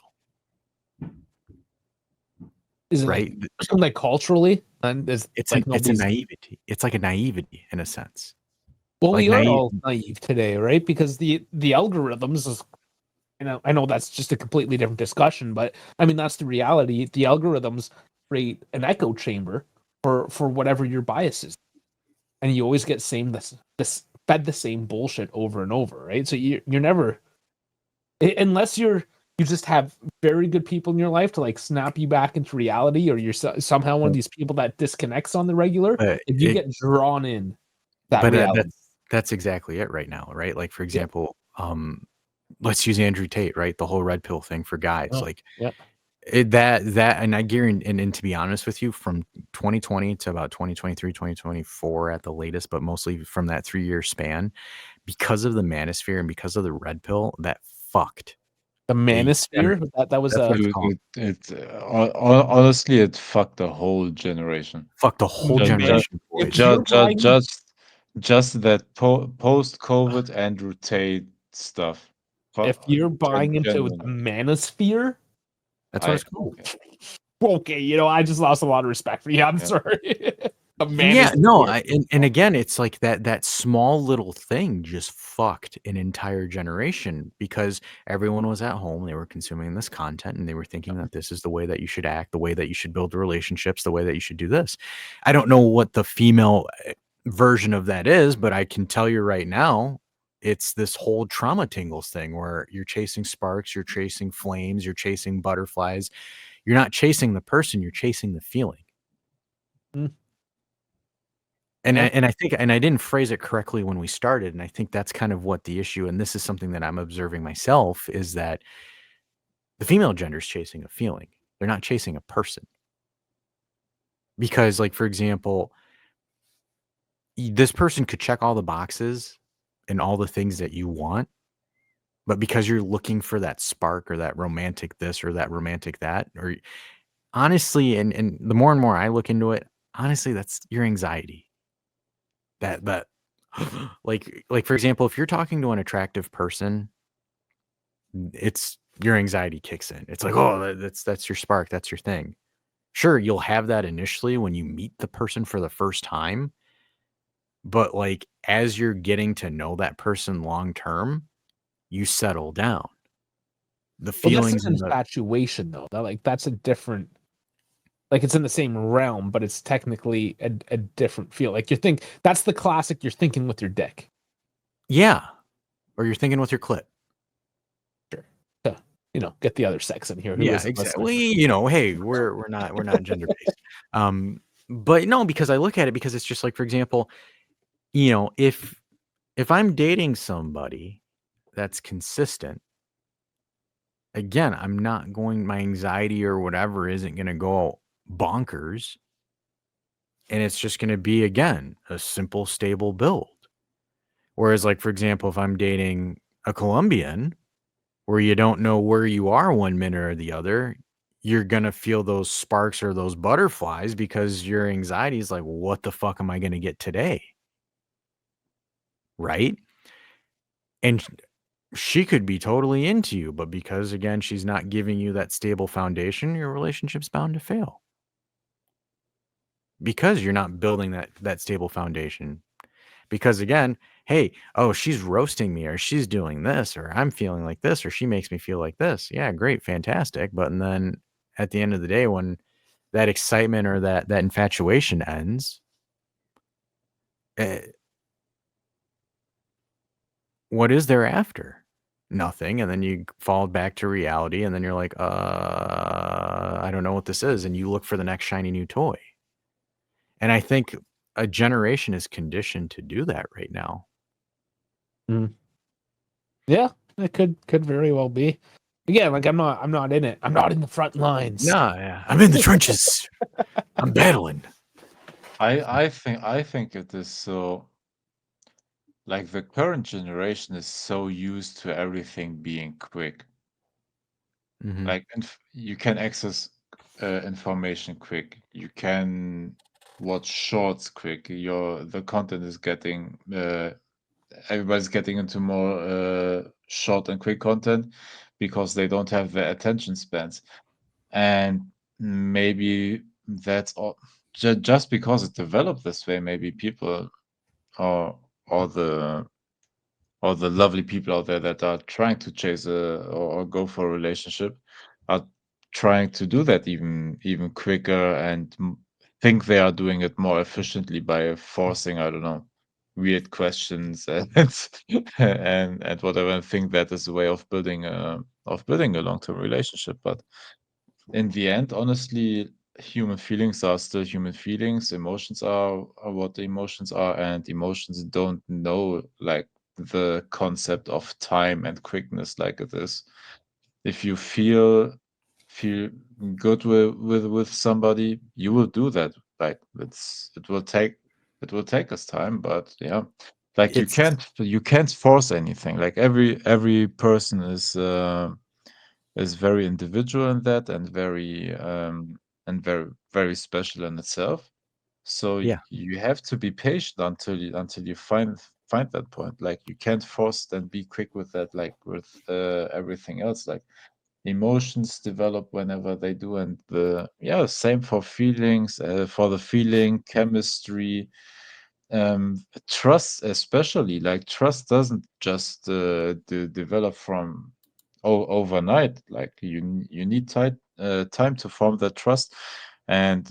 Speaker 2: Is it like
Speaker 1: right?
Speaker 2: like culturally? And is like
Speaker 1: It's a
Speaker 2: nobody's
Speaker 1: naivety. It's like a naivety in a sense.
Speaker 2: well,
Speaker 1: Like
Speaker 2: we are
Speaker 1: naive.
Speaker 2: all naive today, right? Because the algorithms is I know that's just a completely different discussion, but I mean that's the reality. The algorithms create an echo chamber for whatever your bias is, and you always get this fed the same bullshit over and over, right? So you're never unless you just have very good people in your life to like snap you back into reality, or you're somehow one of these people that disconnects on the regular.
Speaker 1: But
Speaker 2: If you get drawn in that
Speaker 1: but
Speaker 2: reality,
Speaker 1: that's exactly it right now, right? Like for
Speaker 2: yeah,
Speaker 1: example, let's use Andrew Tate, right? The whole red pill thing for guys.
Speaker 2: oh,
Speaker 1: Like
Speaker 2: yeah,
Speaker 1: That and I guarantee, and to be honest with you, from 2020 to about 2023, 2024 at the latest, but mostly from that 3-year span, because of the manosphere and because of the red pill, that fucked
Speaker 2: The manosphere, that was
Speaker 1: that's what it's
Speaker 3: Dude,
Speaker 1: called.
Speaker 3: honestly, it fucked the whole generation.
Speaker 1: Fucked the whole
Speaker 3: Ju- ju-
Speaker 1: generation,
Speaker 2: if
Speaker 1: boys.
Speaker 2: you're buying
Speaker 3: just that post-COVID Andrew Tate stuff.
Speaker 2: if you're buying into the
Speaker 3: Genuinely.
Speaker 2: manosphere,
Speaker 1: That's what
Speaker 3: I
Speaker 1: it's called.
Speaker 2: okay, I just lost a lot of respect for you. I'm
Speaker 3: Yeah.
Speaker 2: sorry. A
Speaker 1: Yeah, no,
Speaker 2: manosphere.
Speaker 1: and again, it's like that small little thing just fucked an entire generation because everyone was at home, they were consuming this content, and they were thinking that this is the way that you should act, the way that you should build relationships, the way that you should do this. I don't know what the female version of that is, but I can tell you right now, it's this whole trauma tingles thing where you're chasing sparks, you're chasing flames, you're chasing butterflies. You're not chasing the person, you're chasing the feeling.
Speaker 2: Mm.
Speaker 1: And
Speaker 2: Yeah.
Speaker 1: I think and I didn't phrase it correctly when we started, and I think that's kind of what the issue, and this is something that I'm observing myself, is that the female gender is chasing a feeling. They're not chasing a person. Because, like, for example, this person could check all the boxes and all the things that you want, but because you're looking for that spark or that romantic this or that romantic that, or honestly, and the more and more I look into it, honestly, that's your anxiety. That like for example, if you're talking to an attractive person, it's your anxiety kicks in. It's like, oh, that's your spark, that's your thing. Sure, you'll have that initially when you meet the person for the first time, but like as you're getting to know that person long term, you settle down. The
Speaker 2: Well, that's
Speaker 1: feelings
Speaker 2: an
Speaker 1: and the
Speaker 2: infatuation, though. That's a different. Like it's in the same realm, but it's technically a different feel. Like that's the classic. You're thinking with your dick.
Speaker 1: yeah, or you're thinking with your clit.
Speaker 2: Sure. To, get the other sex in here. Who
Speaker 1: Yeah,
Speaker 2: isn't listening?
Speaker 1: exactly. Hey, we're not gender based. But no, because I look at it because it's just like, for example, if I'm dating somebody that's consistent, again, I'm not going my anxiety or whatever isn't gonna go bonkers. And it's just gonna be, again, a simple, stable build. Whereas, like, for example, if I'm dating a Colombian where you don't know where you are one minute or the other, you're gonna feel those sparks or those butterflies because your anxiety is like, what the fuck am I gonna get today? Right? And she could be totally into you, but because again, she's not giving you that stable foundation, your relationship's bound to fail. Because you're not building that stable foundation. Because again, hey, oh, she's roasting me, or she's doing this, or I'm feeling like this, or she makes me feel like this. Yeah, great, fantastic. But and then at the end of the day, when that excitement or that infatuation ends, eh, what is there after? Nothing. And then you fall back to reality, and then you're like, I don't know what this is, and you look for the next shiny new toy. And I think a generation is conditioned to do that right now.
Speaker 2: Yeah, it could very well be. Again, like I'm not in it. I'm not in the front lines.
Speaker 1: No, yeah. I'm in the trenches. I'm battling.
Speaker 3: I think it is so, like, the current generation is so used to everything being quick.
Speaker 1: Mhm.
Speaker 3: Like, you can access information quick. You can watch shorts quick. The content is getting everybody's getting into more short and quick content because they don't have the attention spans. And maybe that's all. Just because it developed this way, maybe people or the lovely people out there that are trying to chase or go for a relationship are trying to do that even quicker and think they are doing it more efficiently by forcing, I don't know, weird questions and and whatever, and think that is a way of building a long-term relationship. But in the end, honestly, human feelings are still human feelings. Emotions are what the emotions are, and emotions don't know, like, the concept of time and quickness like it is. If you feel good with somebody, you will do that. Like it will take us time, but yeah, like
Speaker 1: It's
Speaker 3: you can't force anything. Like every person is very individual in that and very special in itself. So
Speaker 1: yeah,
Speaker 3: you have to be patient until you find that point. Like you can't force and be quick with that, like with everything else. Like emotions develop whenever they do, and the yeah, same for feelings, for the feeling, chemistry, trust especially. Like trust doesn't just develop from overnight. Like you need time to form that trust, and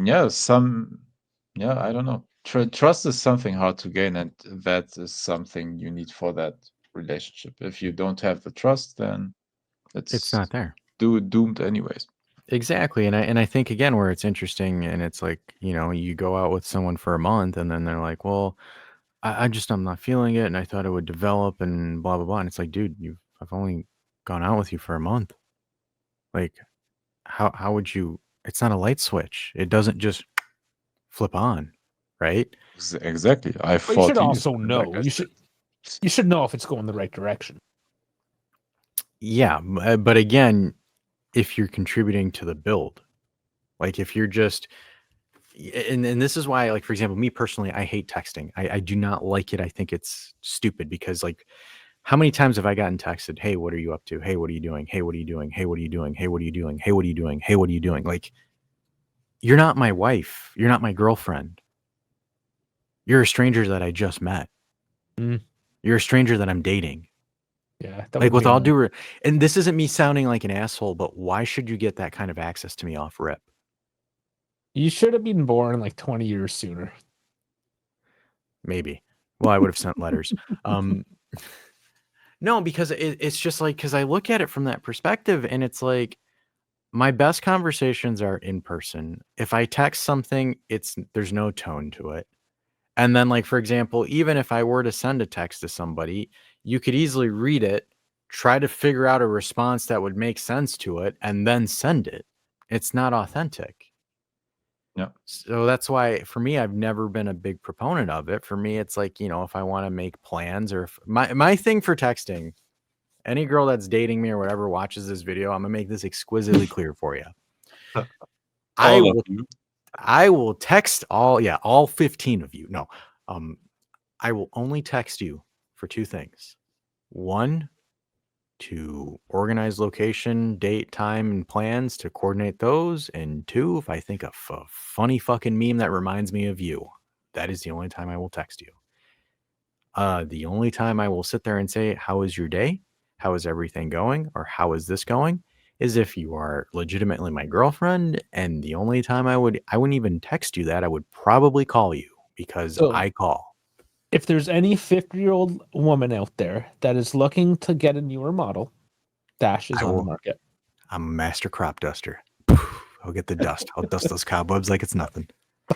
Speaker 3: yeah, I don't know. Trust is something hard to gain, and that is something you need for that relationship. If you don't have the trust, then
Speaker 1: it's
Speaker 3: it's
Speaker 1: not there.
Speaker 3: doomed anyways.
Speaker 1: Exactly, and I think again where it's interesting, and it's like you go out with someone for a month, and then they're like, well, I'm not feeling it, and I thought it would develop, and blah blah blah. And it's like, dude, I've only gone out with you for a month. Like, how would you? It's not a light switch. It doesn't just flip on, right?
Speaker 3: Exactly. I
Speaker 2: But you should
Speaker 3: fought you,
Speaker 2: also
Speaker 3: like
Speaker 2: know.
Speaker 3: I said.
Speaker 2: You should know if it's going the right direction.
Speaker 1: Yeah, but again, if you're contributing to the build, like if you're just and this is why, like, for example, me personally, I hate texting. I do not like it. I think it's stupid because, like, how many times have I gotten texted, hey, what are you up to? Hey, what are you doing? Hey, what are you doing? Hey, what are you doing? Hey, what are you doing? Hey, what are you doing? Hey, what are you doing? Like, you're not my wife. You're not my girlfriend. You're a stranger that I just met.
Speaker 2: Mm.
Speaker 1: You're a stranger that I'm dating.
Speaker 2: Yeah, that
Speaker 1: Like,
Speaker 2: would
Speaker 1: with
Speaker 2: be
Speaker 1: all
Speaker 2: annoying.
Speaker 1: and this isn't me sounding like an asshole, but why should you get that kind of access to me off rip?
Speaker 2: You should have been born like 20 years sooner.
Speaker 1: Maybe. Well, I would have sent letters. Um, no, because it's just like, because I look at it from that perspective, and it's like, my best conversations are in person. If I text something, there's no tone to it. And then, like, for example, even if I were to send a text to somebody, you could easily read it, try to figure out a response that would make sense to it, and then send it. It's not authentic.
Speaker 3: Yeah.
Speaker 1: So that's why, for me, I've never been a big proponent of it. For me, it's like, if I want to make plans, or if my thing for texting, any girl that's dating me or whatever watches this video, I'm gonna make this exquisitely clear for you. I
Speaker 3: All of
Speaker 1: will
Speaker 3: you.
Speaker 1: I will text all 15 of you. No. Um, I will only text you for two things. One, to organize location, date, time, and plans to coordinate those. And two, if I think of a funny fucking meme that reminds me of you. That is the only time I will text you. The only time I will sit there and say, how is your day? How is everything going? Or how is this going? Is if you are legitimately my girlfriend. And the only time I wouldn't even text you that. I would probably call you because
Speaker 2: So,
Speaker 1: I call.
Speaker 2: if there's any 50-year-old woman out there that is looking to get a newer model, Dash is
Speaker 1: I
Speaker 2: on the
Speaker 1: will.
Speaker 2: market.
Speaker 1: I'm a master crop duster. I'll get the dust. I'll dust those cobwebs like it's nothing.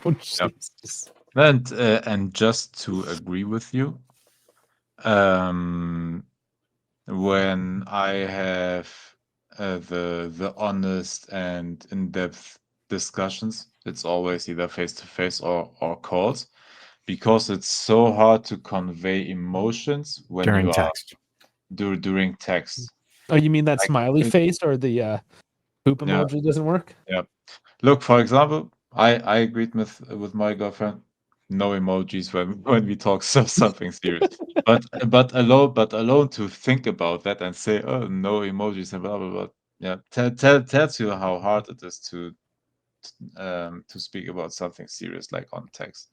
Speaker 2: Oh,
Speaker 3: Yeah.
Speaker 2: Jesus.
Speaker 3: And just to agree with you, um, when I have the honest and in-depth discussions, it's always either face to face or calls, because it's so hard to convey emotions when
Speaker 1: During
Speaker 3: you are
Speaker 1: text.
Speaker 3: during text.
Speaker 2: Oh, you mean that
Speaker 3: Like
Speaker 2: smiley face or the poop
Speaker 3: yeah,
Speaker 2: emoji doesn't work?
Speaker 3: yeah. Look, for example, I agreed with my girlfriend. No emojis when when we talk something serious. But alone to think about that and say, oh, no emojis and blah blah blah. Yeah, tells you how hard it is to speak about something serious like on text.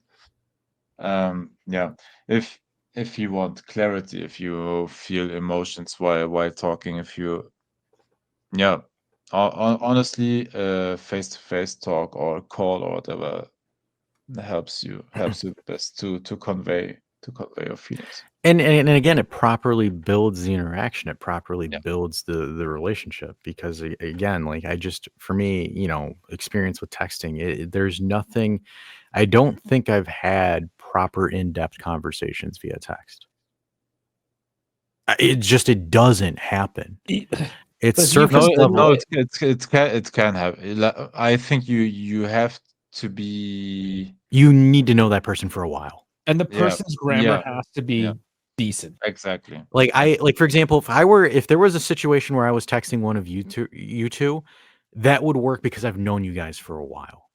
Speaker 3: Yeah, if if you want clarity, if you feel emotions while talking, if you yeah, honestly, face-to-face talk or call or whatever helps you the best to convey your feelings.
Speaker 1: And again, it properly builds the interaction. It properly
Speaker 3: Yeah.
Speaker 1: builds the relationship because again, like for me, experience with texting, there's nothing. I don't think I've had proper in-depth conversations via text. It doesn't happen.
Speaker 2: E-
Speaker 1: It's
Speaker 2: But if you
Speaker 1: surface
Speaker 2: can
Speaker 3: No,
Speaker 1: level.
Speaker 3: it can happen. I think you have to be
Speaker 1: You need to know that person for a while.
Speaker 2: and the
Speaker 3: yeah,
Speaker 2: person's grammar
Speaker 3: yeah,
Speaker 2: has to
Speaker 3: yeah,
Speaker 2: be decent.
Speaker 3: exactly.
Speaker 1: Like for example, if there was a situation where I was texting one of you two, that would work because I've known you guys for a while.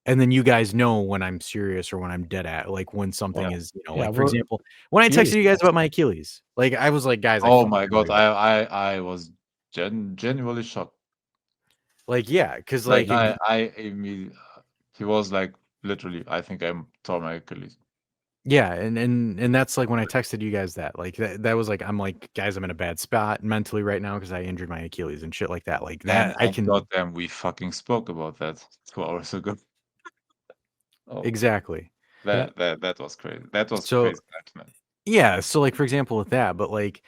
Speaker 1: And then you guys know when I'm serious or when I'm dead at, like when something
Speaker 3: Yeah.
Speaker 1: is,
Speaker 2: Yeah,
Speaker 1: like for
Speaker 2: we're
Speaker 1: example, when I
Speaker 2: serious
Speaker 1: texted you guys
Speaker 2: guys.
Speaker 1: about my Achilles, like I was like, guys, I
Speaker 3: Oh
Speaker 1: fucked
Speaker 3: my
Speaker 1: my
Speaker 3: God,
Speaker 1: leg up.
Speaker 3: I was genuinely shocked.
Speaker 1: Like, yeah, because
Speaker 3: Like
Speaker 1: like
Speaker 3: I immediately, he was like literally, I think I tore my Achilles.
Speaker 1: yeah, and that's like when I texted you guys that, like that was like I'm like, guys, I'm in a bad spot mentally right now because I injured my Achilles and shit like that. Like that I
Speaker 3: And
Speaker 1: can
Speaker 3: goddamn, we fucking spoke about that 2 hours ago. Oh,
Speaker 1: exactly.
Speaker 2: Yeah.
Speaker 3: that was crazy. That was
Speaker 1: So
Speaker 3: crazy times, man.
Speaker 1: yeah, so like for example with that, but like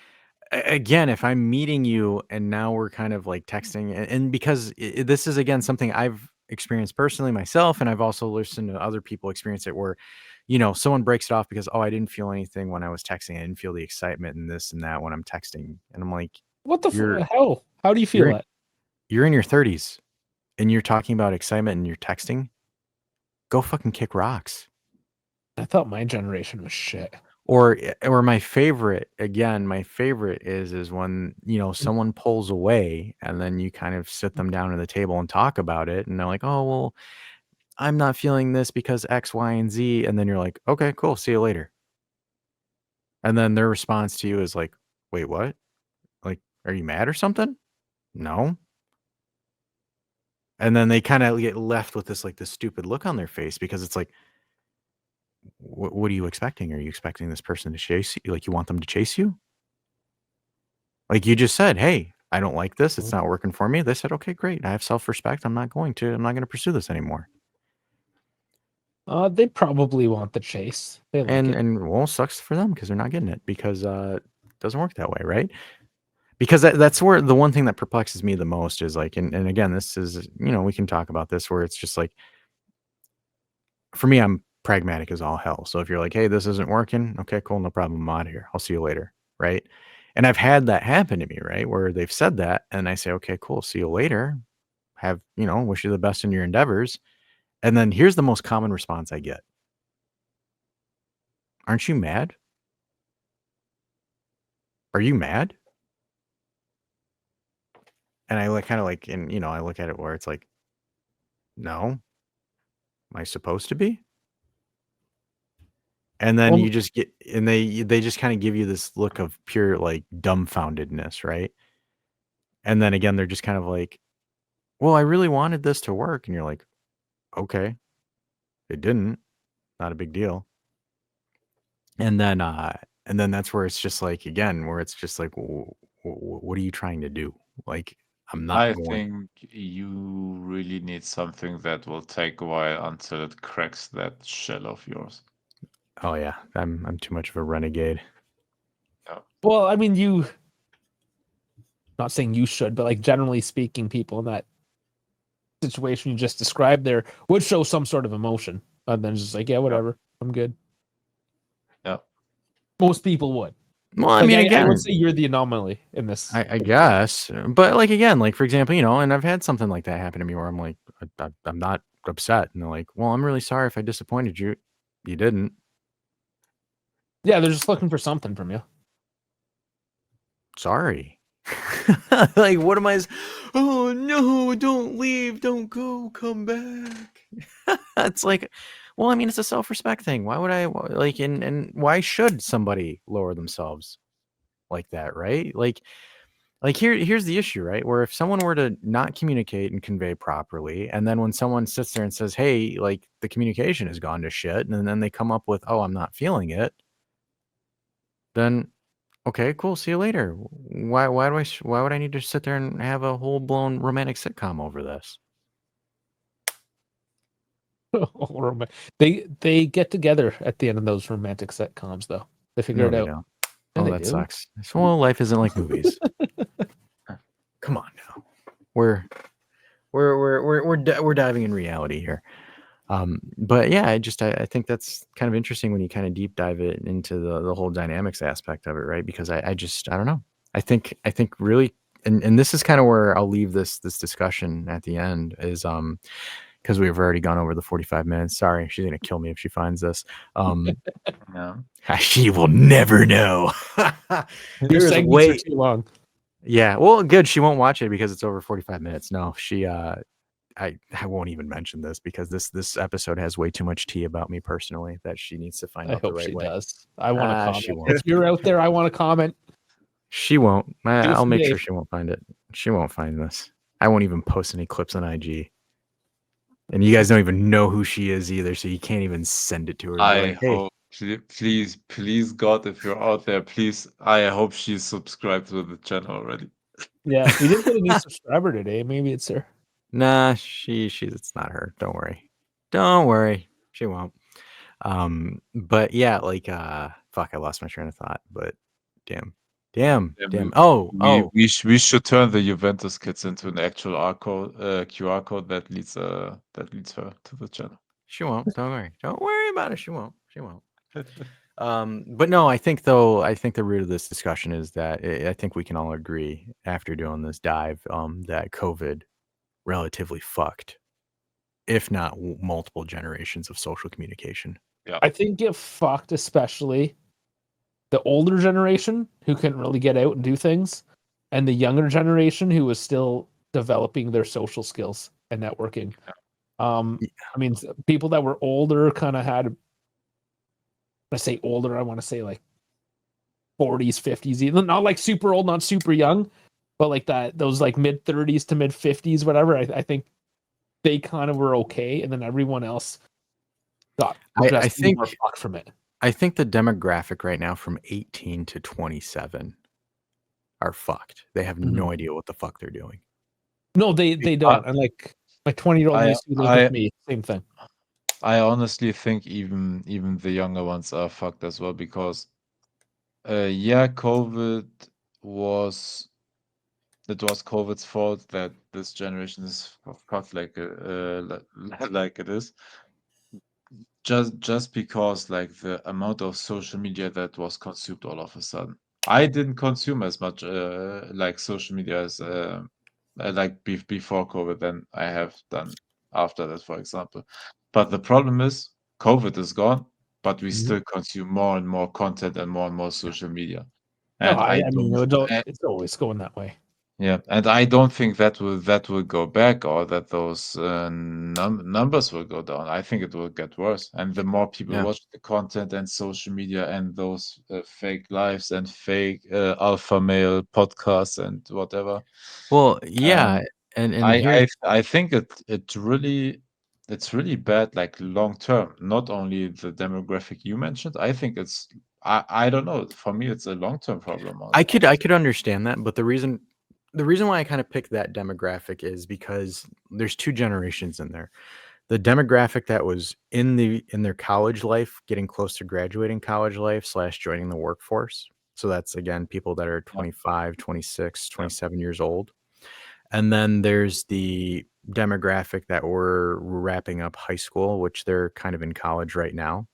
Speaker 1: again, if I'm meeting you and now we're kind of like texting, and because this is again something I've experienced personally myself, and I've also listened to other people experience it where, someone breaks it off because, oh, I didn't feel anything when I was texting. I didn't feel the excitement and this and that when I'm texting. And I'm like,
Speaker 2: What the
Speaker 1: you're
Speaker 2: hell? How do you feel
Speaker 1: you're
Speaker 2: that?
Speaker 1: you're in your 30s and you're talking about excitement and you're texting. Go fucking kick rocks.
Speaker 2: I thought my generation was shit.
Speaker 1: Or my favorite, again, my favorite is when, someone pulls away and then you kind of sit them down at the table and talk about it, and they're like, "Oh, well, I'm not feeling this because X, Y, and Z." And then you're like, "Okay, cool, see you later." And then their response to you is like, "Wait, what? Like, are you mad or something?" "No." And then they kind of get left with this stupid look on their face because it's like, what are you expecting? Are you expecting this person to chase you? Like, you want them to chase you? Like you just said, "Hey, I don't like this. It's not working for me." They said, "Okay, great. I have self-respect. I'm not going to pursue this anymore."
Speaker 2: They probably want the chase. They like it.
Speaker 1: And well, sucks for them because they're not getting it because it doesn't work that way, right? Because that's where the one thing that perplexes me the most is like, and again, this is, we can talk about this where it's just like, for me, I'm pragmatic as all hell. So if you're like, "Hey, this isn't working," okay, cool, no problem. I'm out of here. I'll see you later. Right. And I've had that happen to me, right? Where they've said that and I say, "Okay, cool. See you later. Have, wish you the best in your endeavors." And then here's the most common response I get. "Aren't you mad? Are you mad?" And I like kind of like, and I look at it where it's like, "No, am I supposed to be?" And then
Speaker 2: Well,
Speaker 1: you just get, and they just kind of give you this look of pure like dumbfoundedness, right? And then again, they're just kind of like, "Well, I really wanted this to work." And you're like, "Okay, it didn't. Not a big deal." And then that's where it's just like, again, where it's just like, what are you trying to do? Like, I'm not
Speaker 3: I
Speaker 1: going.
Speaker 3: think you really need something that will take a while until it cracks that shell of yours.
Speaker 1: Oh yeah, I'm too much of a renegade.
Speaker 3: Yeah.
Speaker 2: well, I mean, not saying you should, but like generally speaking, people in that situation you just described there would show some sort of emotion. And then just like, yeah,
Speaker 3: Yeah.
Speaker 2: whatever. I'm good.
Speaker 3: Yeah.
Speaker 2: Most people would.
Speaker 1: Well, I
Speaker 2: Like,
Speaker 1: mean,
Speaker 2: I would
Speaker 1: again,
Speaker 2: say you're the anomaly in this.
Speaker 1: I guess, but like again, like for example, and I've had something like that happen to me where I'm like, I'm not upset, and they're like, "Well, I'm really sorry if I disappointed you." You didn't.
Speaker 2: Yeah, they're just looking for something from you.
Speaker 1: Sorry. Like, what am I? Oh no! Don't leave! Don't go! Come back! It's like, well, I mean, it's a self-respect thing. Why would I like? And why should somebody lower themselves like that? Right? Like here's the issue, right? Where if someone were to not communicate and convey properly, and then when someone sits there and says, "Hey, like the communication has gone to shit," and then they come up with, "Oh, I'm not feeling it," then okay, cool, see you later. Why would I need to sit there and have a whole blown romantic sitcom over this?
Speaker 2: They get together at the end of those romantic sitcoms, though. They figure
Speaker 1: No,
Speaker 2: it
Speaker 1: they
Speaker 2: out.
Speaker 1: don't.
Speaker 2: Yeah,
Speaker 1: Oh,
Speaker 2: they
Speaker 1: that
Speaker 2: do.
Speaker 1: sucks. So, well, life isn't like movies. Come on now. We're diving in reality here. But yeah, I think that's kind of interesting when you kind of deep dive it into the whole dynamics aspect of it, right? Because I don't know. I think really and this is kind of where I'll leave this discussion at the end is because we've already gone over the 45 minutes. Sorry, she's gonna kill me if she finds this.
Speaker 3: Yeah.
Speaker 1: She will never know.
Speaker 2: Your
Speaker 1: There's
Speaker 2: segments are
Speaker 1: way
Speaker 2: too long.
Speaker 1: Yeah, well, good. She won't watch it because it's over 45 minutes. No, she I won't even mention this because this episode has way too much tea about me personally that she needs to find
Speaker 2: I
Speaker 1: out the
Speaker 2: hope
Speaker 1: right
Speaker 2: she
Speaker 1: way.
Speaker 2: does. I want to comment.
Speaker 1: She won't.
Speaker 2: If you're out there, I want to comment.
Speaker 1: She won't. I'll make sure
Speaker 2: Dave.
Speaker 1: she won't find it. She won't find this. I won't even post any clips on IG. And you guys don't even know who she is either, so you can't even send it to her and be
Speaker 3: I
Speaker 1: like, "Hey,
Speaker 3: hope, please, God, if you're out there, please, I hope she's subscribed to the channel already.
Speaker 2: Yeah, we did get a new subscriber today. Maybe it's her.
Speaker 1: nah, she's it's not her. Don't worry. Don't worry. She won't." But yeah, like fuck, I lost my train of thought, but damn.
Speaker 3: Yeah,
Speaker 1: Oh,
Speaker 3: we should turn the Juventus kids into an actual QR code that leads her to the channel.
Speaker 1: she won't. Don't worry. Don't worry about it. She won't. She won't. But no, I think the root of this discussion is that I think we can all agree after doing this dive that COVID relatively fucked, if not multiple generations of social communication.
Speaker 3: Yeah.
Speaker 2: I think it fucked especially the older generation who couldn't really get out and do things, and the younger generation who was still developing their social skills and networking.
Speaker 1: Yeah.
Speaker 2: I mean, people that were older kind of had. When I say older, I want to say like 40s, 50s, even not like super old, not super young, but like that those like mid 30s to mid 50s, whatever. I think they kind of were okay, and then everyone else got
Speaker 1: I think
Speaker 2: more fucked from it.
Speaker 1: I think the demographic right now from 18 to 27 are fucked. They have no idea what the fuck they're doing.
Speaker 2: No, they don't. And like my 20-year-old niece who lives with me, same thing.
Speaker 3: I honestly think even the younger ones are fucked as well because COVID was it was COVID's fault that this generation is fucked like like it is. Just because like the amount of social media that was consumed all of a sudden. I didn't consume as much like social media as like before COVID than I have done after that, for example. But the problem is COVID is gone, but we still consume more and more content and more social media.
Speaker 2: No,
Speaker 3: And
Speaker 2: I
Speaker 3: I
Speaker 2: mean
Speaker 3: don't
Speaker 2: it's always going that way.
Speaker 3: yeah, and I don't think that will go back or that those numbers will go down. I think it will get worse. And the more people
Speaker 1: Yeah.
Speaker 3: watch the content and social media and those fake lives and fake alpha male podcasts and whatever,
Speaker 1: Well, yeah, and here's
Speaker 3: I think it's really bad like long term. Not only the demographic you mentioned. I think I don't know. For me, it's a long term problem.
Speaker 1: I could understand that, but the reason why I kind of picked that demographic is because there's two generations in there. The demographic that was in their college life, getting close to graduating college life / joining the workforce. So that's again people that are 25, 26, 27 years old. And then there's the demographic that were wrapping up high school, which they're kind of in college right now.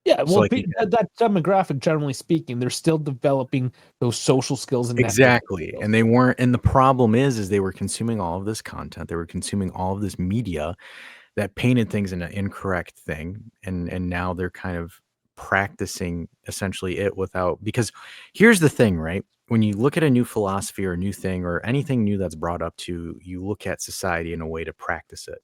Speaker 2: Yeah,
Speaker 1: So
Speaker 2: well,
Speaker 1: like
Speaker 2: that demographic, generally speaking, they're still developing those social skills and networking
Speaker 1: exactly.
Speaker 2: skills.
Speaker 1: And they weren't, and the problem is they were consuming all of this content. They were consuming all of this media that painted things in an incorrect thing. And now they're kind of practicing essentially it without, because here's the thing, right? When you look at a new philosophy or a new thing or anything new that's brought up to, you look at society in a way to practice it.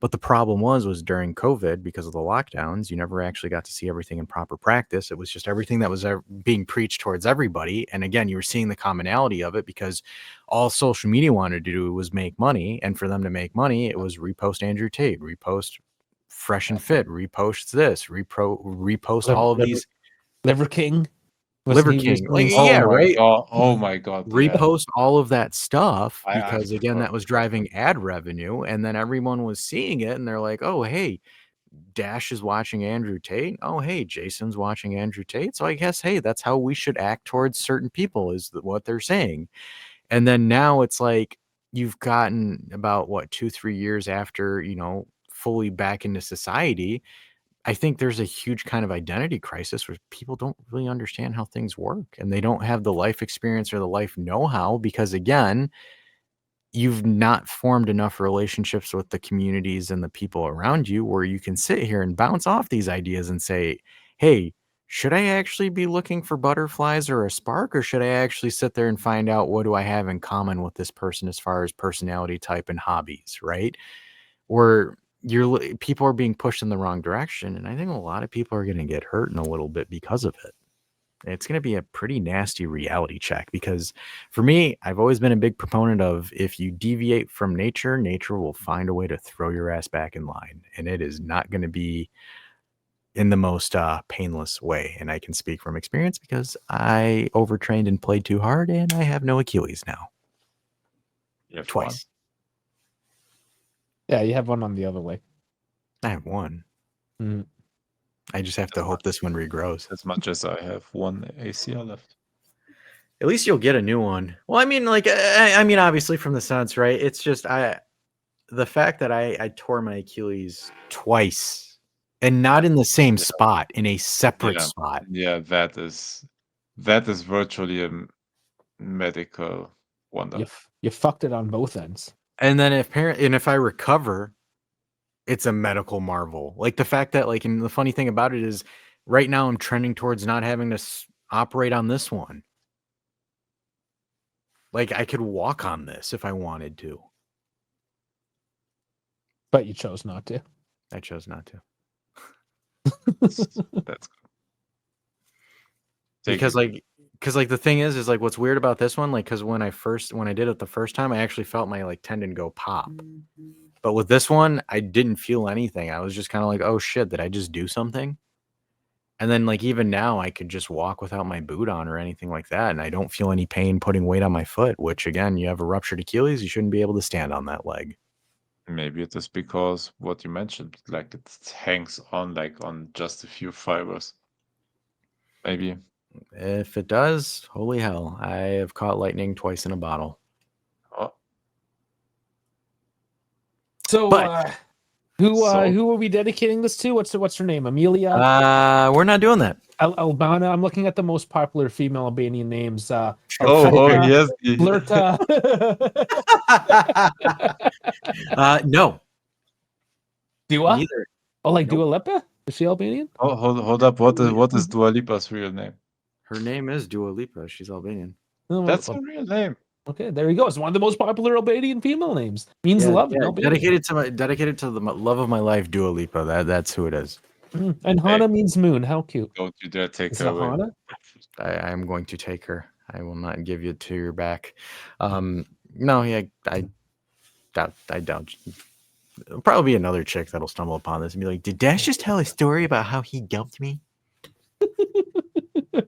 Speaker 1: But the problem was during COVID, because of the lockdowns, you never actually got to see everything in proper practice. It was just everything that was being preached towards everybody. And again, you were seeing the commonality of it because all social media wanted to do was make money. And for them to make money, it was repost Andrew Tate, repost Fresh and Fit, repost this, repost all of these.
Speaker 2: Liver King.
Speaker 1: Liver King. Like, yeah, right.
Speaker 3: Oh my god, yeah.
Speaker 1: Repost all of that stuff
Speaker 3: I
Speaker 1: because again,
Speaker 3: forgot
Speaker 1: that was
Speaker 3: about that.
Speaker 1: driving ad revenue. And then everyone was seeing it and they're like, oh, hey, Dash is watching Andrew Tate. Oh, hey, Jason's watching Andrew Tate. So I guess, hey, that's how we should act towards certain people is what they're saying. And then now it's like you've gotten about 2-3 years after, fully back into society. I think there's a huge kind of identity crisis where people don't really understand how things work, and they don't have the life experience or the life know-how because, again, you've not formed enough relationships with the communities and the people around you where you can sit here and bounce off these ideas and say, hey, should I actually be looking for butterflies or a spark, or should I actually sit there and find out what do I have in common with this person as far as personality type and hobbies, right? Or people are being pushed in the wrong direction, and I think a lot of people are going to get hurt in a little bit because of it. It's going to be a pretty nasty reality check because for me, I've always been a big proponent of if you deviate from nature, nature will find a way to throw your ass back in line. And it is not going to be in the most painless way. And I can speak from experience because I overtrained and played too hard and I have no Achilles now.
Speaker 3: You have
Speaker 1: Twice.
Speaker 2: Yeah, you have one on the other leg.
Speaker 1: I have one.
Speaker 2: Mm.
Speaker 1: I just have to hope this one regrows.
Speaker 3: As much as I have one ACL left.
Speaker 1: At least you'll get a new one. Well, I mean, like, I mean, obviously from the sense, right? It's just the fact that I tore my Achilles twice and not in the same spot, in a separate spot.
Speaker 3: Yeah, that is virtually a medical wonder.
Speaker 2: You fucked it on both ends.
Speaker 1: And then if I recover, it's a medical marvel. Like the fact that, like, and the funny thing about it is right now I'm trending towards not having to operate on this one. Like I could walk on this if I wanted to.
Speaker 2: But you chose not to.
Speaker 1: I chose not to.
Speaker 3: That's good.
Speaker 1: Because the thing is like what's weird about this one, like, because when I did it the first time, I actually felt my like tendon go pop. But with this one, I didn't feel anything. I was just kind of like, oh shit, did I just do something? And then like even now I could just walk without my boot on or anything like that. And I don't feel any pain putting weight on my foot, which again, you have a ruptured Achilles, you shouldn't be able to stand on that leg.
Speaker 3: Maybe it is because what you mentioned, like it hangs on like on just a few fibers. Maybe.
Speaker 1: If it does, holy hell, I have caught lightning twice in a bottle.
Speaker 3: Oh,
Speaker 2: So, who are we dedicating this to? What's her name? Amelia?
Speaker 1: We're not doing that.
Speaker 2: Albana. I'm looking at the most popular female Albanian names.
Speaker 3: yes.
Speaker 2: Blurta.
Speaker 1: No.
Speaker 2: Dua?
Speaker 1: Neither.
Speaker 2: Oh, like
Speaker 1: Nope.
Speaker 2: Dua Lipa? Is she Albanian?
Speaker 3: Oh, hold up. What is Dua Lipa's real name?
Speaker 1: Her name is Dua Lipa. She's Albanian.
Speaker 2: Oh,
Speaker 3: That's her real name.
Speaker 2: okay. There you go. It's one of the most popular Albanian female names. Means love.
Speaker 1: Yeah,
Speaker 2: Albanian.
Speaker 1: dedicated to the love of my life, Dua Lipa. That's who it is.
Speaker 2: And Hana means moon. How cute.
Speaker 3: Don't you dare take
Speaker 2: Is
Speaker 3: her
Speaker 2: it
Speaker 3: away.
Speaker 2: Hana?
Speaker 1: I am going to take her. I will not give you to your back. No, yeah, I doubt. There'll probably be another chick that'll stumble upon this and be like, "Did Dash just tell a story about how he dumped me?"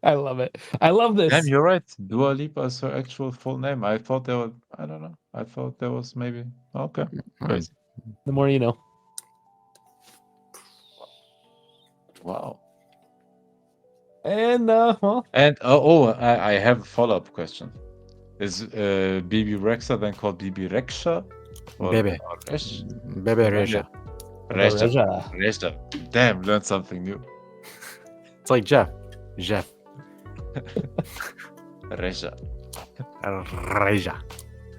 Speaker 2: I love it. I love this.
Speaker 3: Damn, you're right. Dua Lipa is her actual full name. I thought there was, I don't know. I thought there was maybe, okay. Crazy.
Speaker 2: The more you know.
Speaker 3: Wow.
Speaker 2: And, well.
Speaker 3: And, I have a follow-up question. Is Bibi Rexa then called Bibi Reksha?
Speaker 1: Bebe. Bebe Reja.
Speaker 3: Reja. Damn, learned something new.
Speaker 1: It's like Jeff.
Speaker 3: Reja.
Speaker 1: Reja.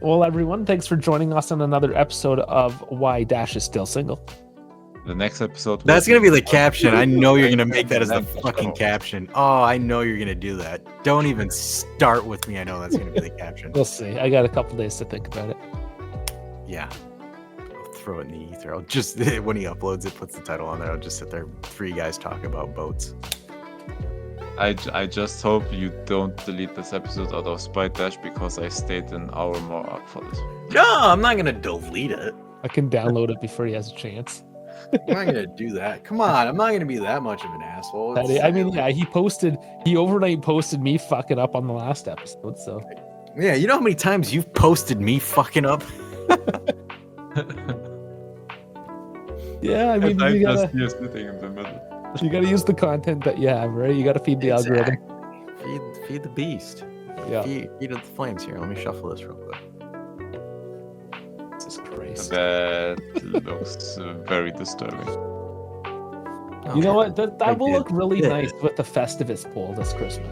Speaker 2: Well, everyone, thanks for joining us on another episode of Why Dash is Still Single.
Speaker 3: The next episode.
Speaker 1: That's going to be the caption. I know you're going to make that as the fucking caption. Oh, I know you're going to do that. Don't even start with me. I know that's going to be the caption.
Speaker 2: We'll see. I got a couple days to think about it.
Speaker 1: Yeah. I'll throw it in the ether. I'll just, when he uploads it, puts the title on there, I'll just sit there, three guys talk about boats.
Speaker 3: I just hope you don't delete this episode out of spite, Dash, because I stayed an hour more up for this.
Speaker 1: No, I'm not going to delete it.
Speaker 2: I can download it before he has a chance.
Speaker 1: I'm not going to do that. Come on. I'm not going to be that much of an asshole.
Speaker 2: I mean, yeah, he overnight posted me fucking up on the last episode, so.
Speaker 1: Yeah, you know how many times you've posted me fucking up?
Speaker 2: Yeah, I mean,
Speaker 3: I
Speaker 2: you
Speaker 3: just
Speaker 2: gotta,
Speaker 3: here sitting in the middle.
Speaker 2: you gotta use the content that you have, right? You gotta feed the algorithm.
Speaker 1: Feed the beast.
Speaker 2: Yeah.
Speaker 1: Feed the flames here. Let me shuffle this real quick.
Speaker 2: Jesus Christ.
Speaker 3: That looks very disturbing.
Speaker 2: You know what? That
Speaker 1: I
Speaker 2: will
Speaker 1: did.
Speaker 2: look really nice with the Festivus pole this Christmas.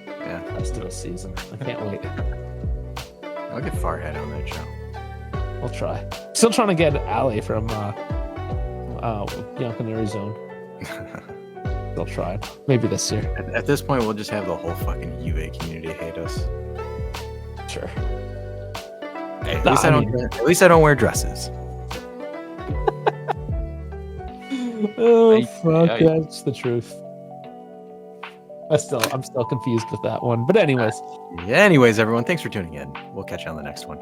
Speaker 1: Yeah,
Speaker 2: Festivus season. I can't wait.
Speaker 1: I'll get far ahead on that show.
Speaker 2: We'll try. Still trying to get Ali from Young Canary Zone. They'll try. Maybe this year.
Speaker 1: At this point, we'll just have the whole fucking UA community hate us.
Speaker 2: Sure.
Speaker 1: Hey, at,
Speaker 2: Nah,
Speaker 1: least
Speaker 2: I
Speaker 1: I don't,
Speaker 2: mean-
Speaker 1: at least I don't wear dresses.
Speaker 2: Oh
Speaker 3: Ay,
Speaker 2: fuck,
Speaker 3: ay.
Speaker 2: that's the truth. I'm still confused with that one. But anyways.
Speaker 1: Yeah, anyways, everyone, thanks for tuning in. We'll catch you on the next one.